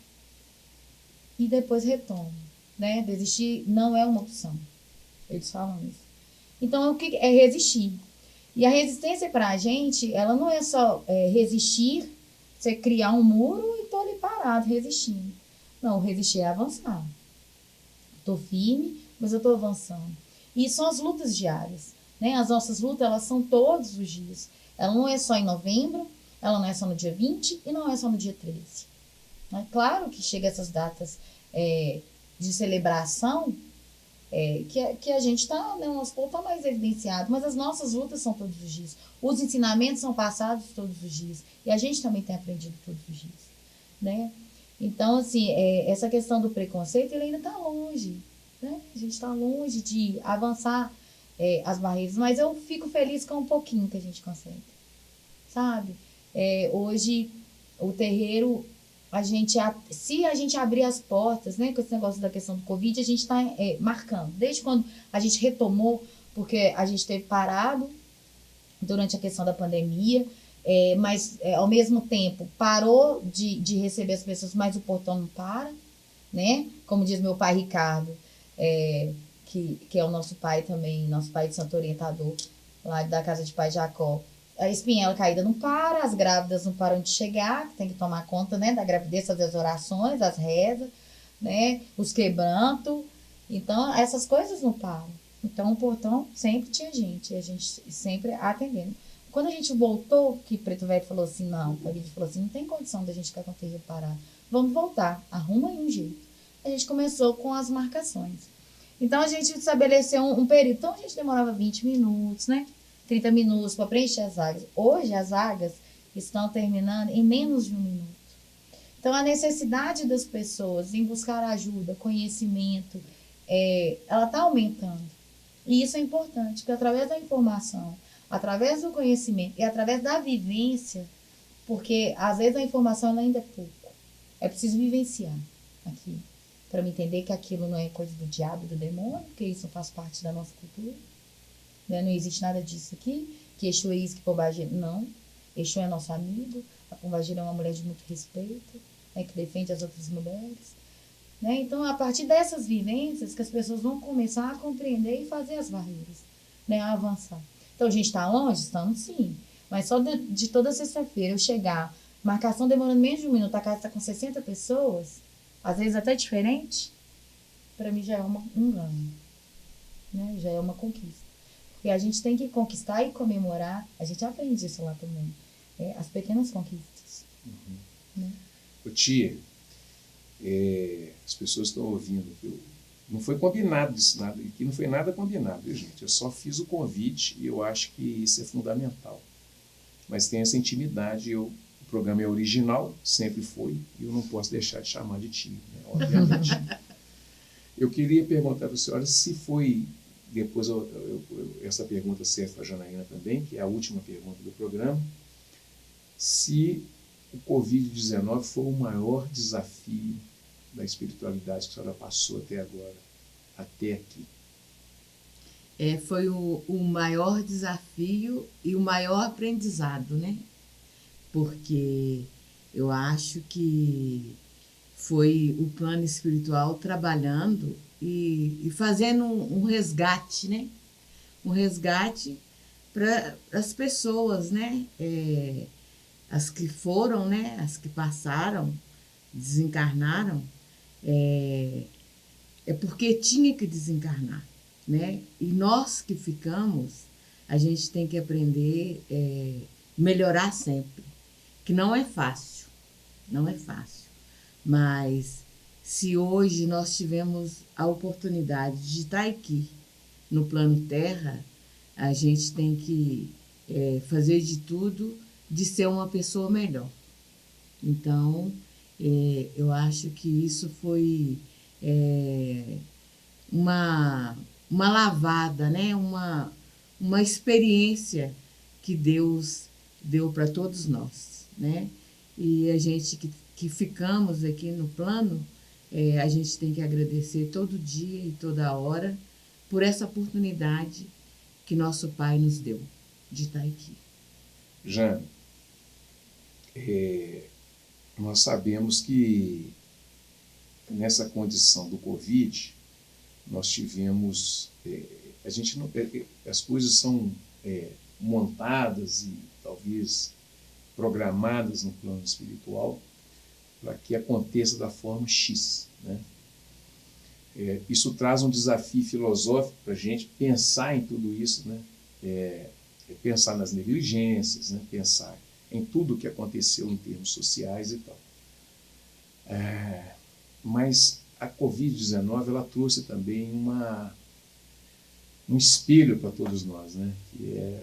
e depois retoma. né? Desistir não é uma opção. Eles falam isso. Então, o que é resistir? E a resistência para a gente, ela não é só resistir, você criar um muro e tô ali parado, resistindo. Não, resistir é avançar. Tô firme, mas eu tô avançando. E são as lutas diárias, né? As nossas lutas, elas são todos os dias. Ela não é só em novembro, ela não é só no dia 20 e não é só no dia 13. É claro que chega essas datas de celebração, que a gente está, né, o nosso povo está mais evidenciado, mas as nossas lutas são todos os dias. Os ensinamentos são passados todos os dias. E a gente também tem aprendido todos os dias, né? Então, assim, essa questão do preconceito, ele ainda está longe, né? A gente está longe de avançar as barreiras, mas eu fico feliz com um pouquinho que a gente consegue, sabe? Hoje, o terreiro, se a gente abrir as portas, né, com esse negócio da questão do Covid, a gente está marcando. Desde quando a gente retomou, porque a gente esteve parado durante a questão da pandemia, mas ao mesmo tempo parou de receber as pessoas, mas o portão não para, né? Como diz meu pai Ricardo, que é o nosso pai também, nosso pai de Santo Orientador, lá da Casa de Pai Jacó. A espinhela caída não para, as grávidas não param de chegar, tem que tomar conta, né, da gravidez, fazer as orações, as rezas, né, os quebrantos. Então, essas coisas não param. Então, o portão sempre tinha gente, e a gente sempre atendendo. Quando a gente voltou, que Preto Velho falou assim, não, a gente falou assim, não tem condição da gente ficar com o terreiro parado. Vamos voltar, arruma aí um jeito. A gente começou com as marcações. Então, a gente estabeleceu um período. Então, a gente demorava 20 minutos, né? 30 minutos para preencher as vagas. Hoje, as vagas estão terminando em menos de 1 minuto. Então, a necessidade das pessoas em buscar ajuda, conhecimento, ela está aumentando. E isso é importante, porque através da informação, através do conhecimento e através da vivência, porque às vezes a informação ela ainda é pouco. É preciso vivenciar aquilo, para me entender que aquilo não é coisa do diabo, do demônio, porque isso faz parte da nossa cultura. Né? Não existe nada disso aqui, que Exu é isso, que Pombagira... Não, Exu é nosso amigo, a Pombagira é uma mulher de muito respeito, né, que defende as outras mulheres. Né? Então, a partir dessas vivências, que as pessoas vão começar a compreender e fazer as barreiras, né, a avançar. Então, a gente está longe? Estamos sim. Mas só de toda sexta-feira eu chegar, marcação demorando menos de 1 minuto, a casa está com 60 pessoas, às vezes até diferente, para mim já é um ganho, né? Já é uma conquista. Porque a gente tem que conquistar e comemorar, a gente aprende isso lá também, as pequenas conquistas. Uhum. Né? Ô, tia, as pessoas estão ouvindo, não foi combinado isso, nada, aqui não foi nada combinado, viu, gente? Eu só fiz o convite e eu acho que isso é fundamental. Mas tem essa intimidade, o programa é original, sempre foi, e eu não posso deixar de chamar de tia, né? Obviamente. Eu queria perguntar para a senhora se foi, depois essa pergunta serve para a Janaína também, que é a última pergunta do programa, se o Covid-19 foi o maior desafio da espiritualidade que a senhora passou até agora, até aqui. Foi o maior desafio e o maior aprendizado, né? Porque eu acho que foi o plano espiritual trabalhando e fazendo um resgate, né? Um resgate para as pessoas, né? As que foram, né? As que passaram, desencarnaram, é porque tinha que desencarnar, né? E nós que ficamos, a gente tem que aprender, melhorar sempre, que não é fácil, não é fácil. Mas se hoje nós tivemos a oportunidade de estar aqui no plano Terra, a gente tem que fazer de tudo de ser uma pessoa melhor. Então, eu acho que isso foi uma lavada, né? Uma experiência que Deus deu para todos nós, né? E a gente que ficamos aqui no plano, a gente tem que agradecer todo dia e toda hora por essa oportunidade que nosso Pai nos deu de estar aqui. Jane, nós sabemos que nessa condição do Covid, nós tivemos, as coisas são montadas e talvez programadas no plano espiritual para que aconteça da forma X, né? Isso traz um desafio filosófico para a gente pensar em tudo isso, né? Pensar nas negligências, né? Pensar em tudo o que aconteceu em termos sociais e tal. Mas a Covid-19 ela trouxe também um espelho para todos nós, né? Que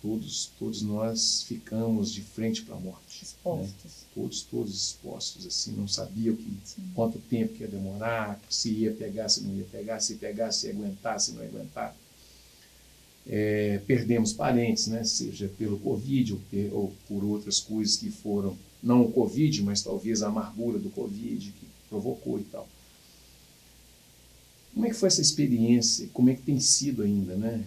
todos nós ficamos de frente para a morte. Expostos. Né? Todos expostos, assim, não sabia quanto tempo que ia demorar, se ia pegar, se não ia pegar, se pegasse, se ia aguentar, se não ia aguentar. Perdemos parentes, né? Seja pelo Covid ou por outras coisas que foram, não o Covid, mas talvez a amargura do Covid que provocou e tal. Como é que foi essa experiência? Como é que tem sido ainda, né?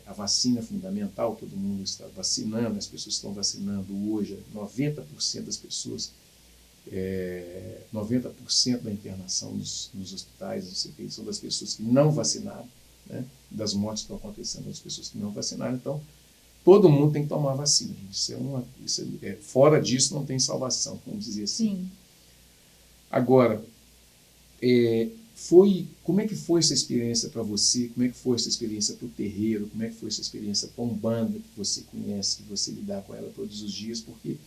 A vacina é fundamental, todo mundo está vacinando, as pessoas estão vacinando hoje, 90% das pessoas, 90% da internação nos hospitais, no CPI, são das pessoas que não vacinaram, né? Das mortes que estão acontecendo das pessoas que não vacinaram. Então, todo mundo tem que tomar vacina. Fora disso, não tem salvação, vamos dizer assim. Sim. Agora, como é que foi essa experiência para você? Como é que foi essa experiência para o terreiro? Como é que foi essa experiência para a Umbanda, que você conhece, que você lidar com ela todos os dias? Porque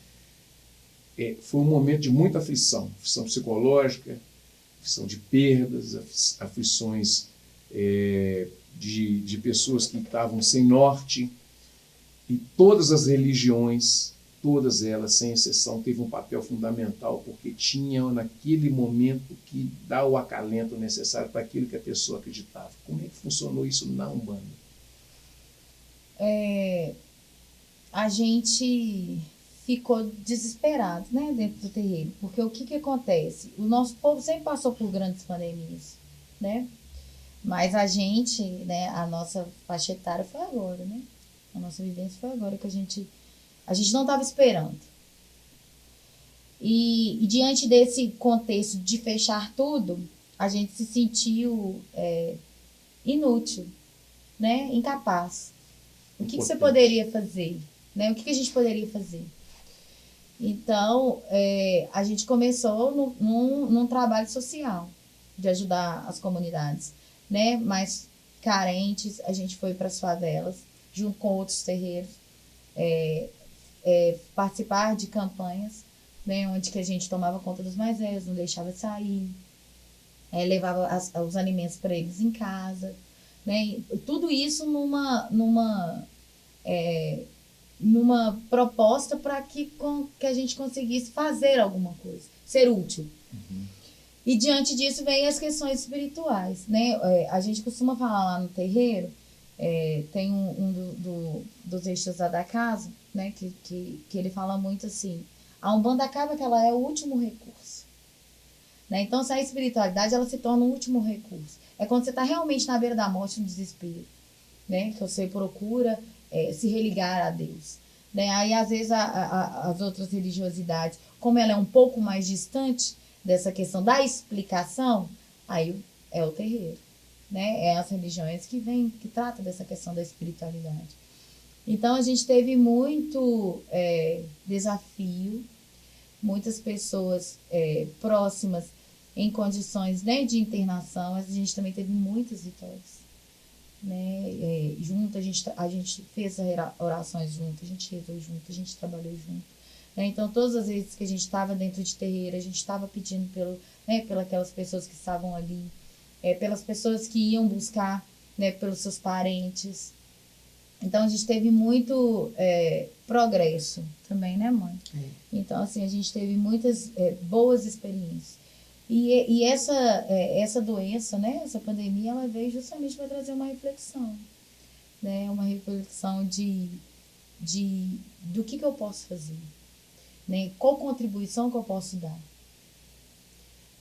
foi um momento de muita aflição psicológica, aflição de perdas, aflições de pessoas que estavam sem norte, e todas as religiões, todas elas, sem exceção, teve um papel fundamental, porque tinham naquele momento que dá o acalento necessário para aquilo que a pessoa acreditava. Como é que funcionou isso na Umbanda? A gente ficou desesperado, né, dentro do terreiro, porque o que acontece? O nosso povo sempre passou por grandes pandemias, né? Mas a gente, né, a nossa faixa etária foi agora, né? A nossa vivência foi agora que a gente não estava esperando. E diante desse contexto de fechar tudo, a gente se sentiu inútil, né? Incapaz. O que você poderia fazer? Né? O que a gente poderia fazer? Então, a gente começou num trabalho social, de ajudar as comunidades, né? Mais carentes. A gente foi para as favelas, junto com outros terreiros, participar de campanhas, né, onde que a gente tomava conta dos mais velhos, não deixava sair, levava os alimentos para eles em casa, né, tudo isso numa proposta para que a gente conseguisse fazer alguma coisa, ser útil. Uhum. E diante disso vem as questões espirituais, né? A gente costuma falar lá no terreiro, tem dos eixos da casa, né, que ele fala muito assim, a Umbanda acaba que ela é o último recurso, né? Então, se a espiritualidade ela se torna o último recurso, é quando você está realmente na beira da morte, no desespero, né, que você procura se religar a Deus, né? Aí às vezes as outras religiosidades, como ela é um pouco mais distante dessa questão da explicação, aí é o terreiro, né? As religiões que tratam dessa questão da espiritualidade. Então, a gente teve muito desafio, muitas pessoas próximas em condições, né, de internação, mas a gente também teve muitas vitórias. Né? Junto, a gente fez orações junto, a gente rezou junto, a gente trabalhou junto. Né? Então, todas as vezes que a gente estava dentro de terreiro, a gente estava pedindo pelas pessoas que estavam ali, pelas pessoas que iam buscar, né, pelos seus parentes. Então, a gente teve muito progresso também, né, mãe? Então, assim, a gente teve muitas boas experiências. E essa doença, né, essa pandemia, ela veio justamente para trazer uma reflexão, né? Uma reflexão do que eu posso fazer, né? Qual contribuição que eu posso dar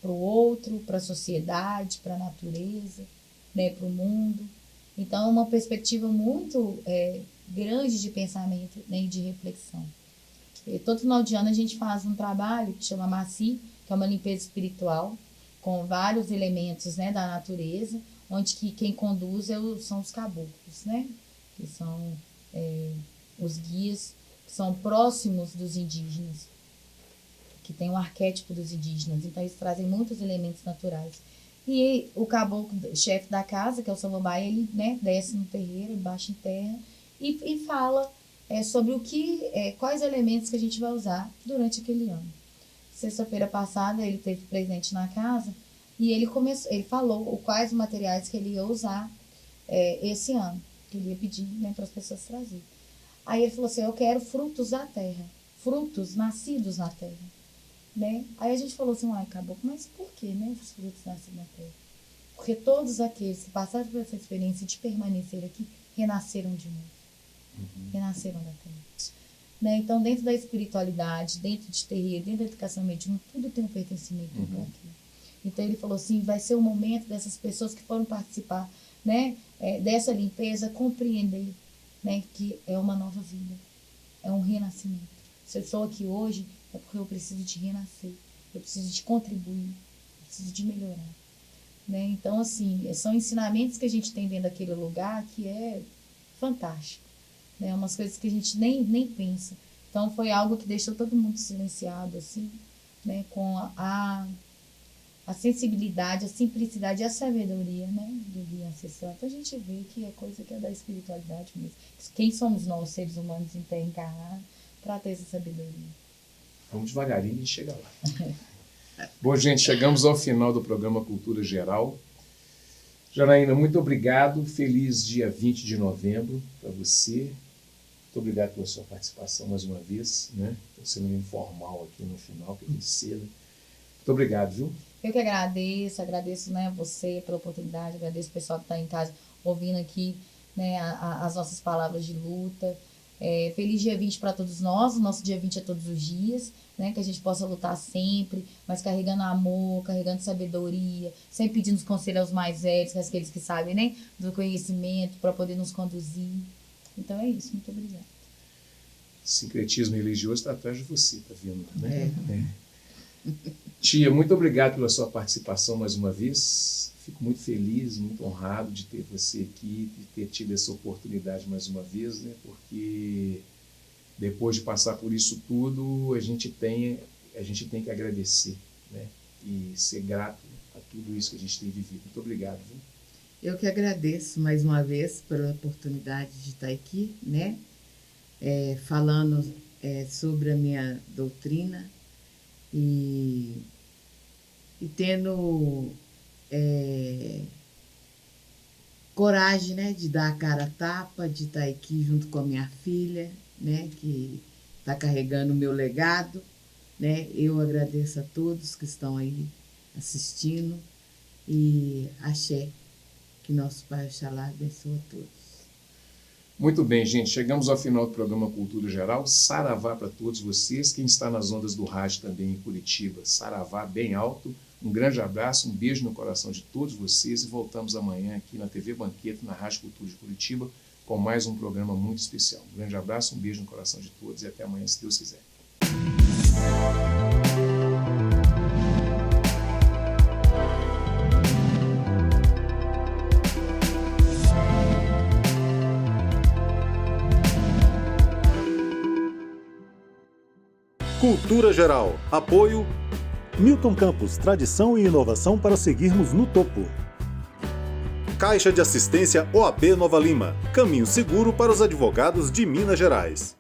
para o outro, para a sociedade, para a natureza, né, para o mundo. Então, é uma perspectiva muito grande de pensamento, né, e de reflexão. Todo final de ano a gente faz um trabalho que chama Maci, que é uma limpeza espiritual, com vários elementos, né, da natureza, onde que quem conduz são os caboclos, né, que são os guias que são próximos dos indígenas, que tem o arquétipo dos indígenas, então eles trazem muitos elementos naturais. E o caboclo, chefe da casa, que é o samambaia, ele, né, desce no terreiro, baixa em terra e fala sobre quais elementos que a gente vai usar durante aquele ano. Sexta-feira passada ele teve presente na casa e ele falou quais materiais que ele ia usar esse ano, que ele ia pedir, né, para as pessoas trazerem. Aí ele falou assim, eu quero frutos da terra, frutos nascidos na terra. Né? Aí a gente falou assim, caboclo, mas por que, né, os frutos nascem na terra? Porque todos aqueles que passaram por essa experiência de permanecer aqui, renasceram de novo. Renasceram da terra. Né? Então, dentro da espiritualidade, dentro de terreiro, dentro da educação mediúnica, tudo tem um pertencimento para aquilo. Então, ele falou assim, vai ser o momento dessas pessoas que foram participar, né, dessa limpeza, compreender, né, que é uma nova vida, é um renascimento. Se eu estou aqui hoje, é porque eu preciso de renascer, eu preciso de contribuir, eu preciso de melhorar. Né? Então, assim, são ensinamentos que a gente tem dentro daquele lugar que é fantástico. Né? Umas coisas que a gente nem pensa. Então, foi algo que deixou todo mundo silenciado, assim, né? Com a sensibilidade, a simplicidade e a sabedoria, né, do guia ancestral. Então, a gente vê que é coisa que é da espiritualidade mesmo. Quem somos nós, seres humanos, em terra encarnada, para ter essa sabedoria? Vamos devagarinho e chega lá. Bom, gente, chegamos ao final do programa Cultura Geral. Janaína, muito obrigado. Feliz dia 20 de novembro para você. Muito obrigado pela sua participação mais uma vez, né? Estou sendo informal aqui no final, que é muito cedo. Muito obrigado, viu? Eu que agradeço, né, você pela oportunidade, agradeço o pessoal que está em casa ouvindo aqui, né, as nossas palavras de luta. Feliz dia 20 para todos nós, o nosso dia 20 é todos os dias, né, que a gente possa lutar sempre, mas carregando amor, carregando sabedoria, sempre pedindo os conselhos aos mais velhos, aqueles que sabem, né, do conhecimento, para poder nos conduzir. Então é isso, muito obrigada. Sincretismo religioso está atrás de você, tá vendo, né? Tia, muito obrigado pela sua participação mais uma vez. Fico muito feliz, muito honrado de ter você aqui, de ter tido essa oportunidade mais uma vez, né? Porque depois de passar por isso tudo, a gente tem que agradecer, né? E ser grato a tudo isso que a gente tem vivido. Muito obrigado, viu? Eu que agradeço mais uma vez pela oportunidade de estar aqui, né? Falando sobre a minha doutrina e tendo coragem, né, de dar a cara a tapa, de estar aqui junto com a minha filha, né, que está carregando o meu legado, né? Eu agradeço a todos que estão aí assistindo e axé, que nosso Pai Oxalá abençoe a todos. Muito bem, gente. Chegamos ao final do programa Cultura Geral. Saravá para todos vocês. Quem está nas ondas do rádio também em Curitiba, saravá bem alto. Um grande abraço, um beijo no coração de todos vocês e voltamos amanhã aqui na TV Banqueta, na Rádio Cultura de Curitiba, com mais um programa muito especial. Um grande abraço, um beijo no coração de todos e até amanhã, se Deus quiser. Cultura Geral. Apoio Milton Campos, tradição e inovação para seguirmos no topo. Caixa de Assistência OAB Nova Lima. Caminho seguro para os advogados de Minas Gerais.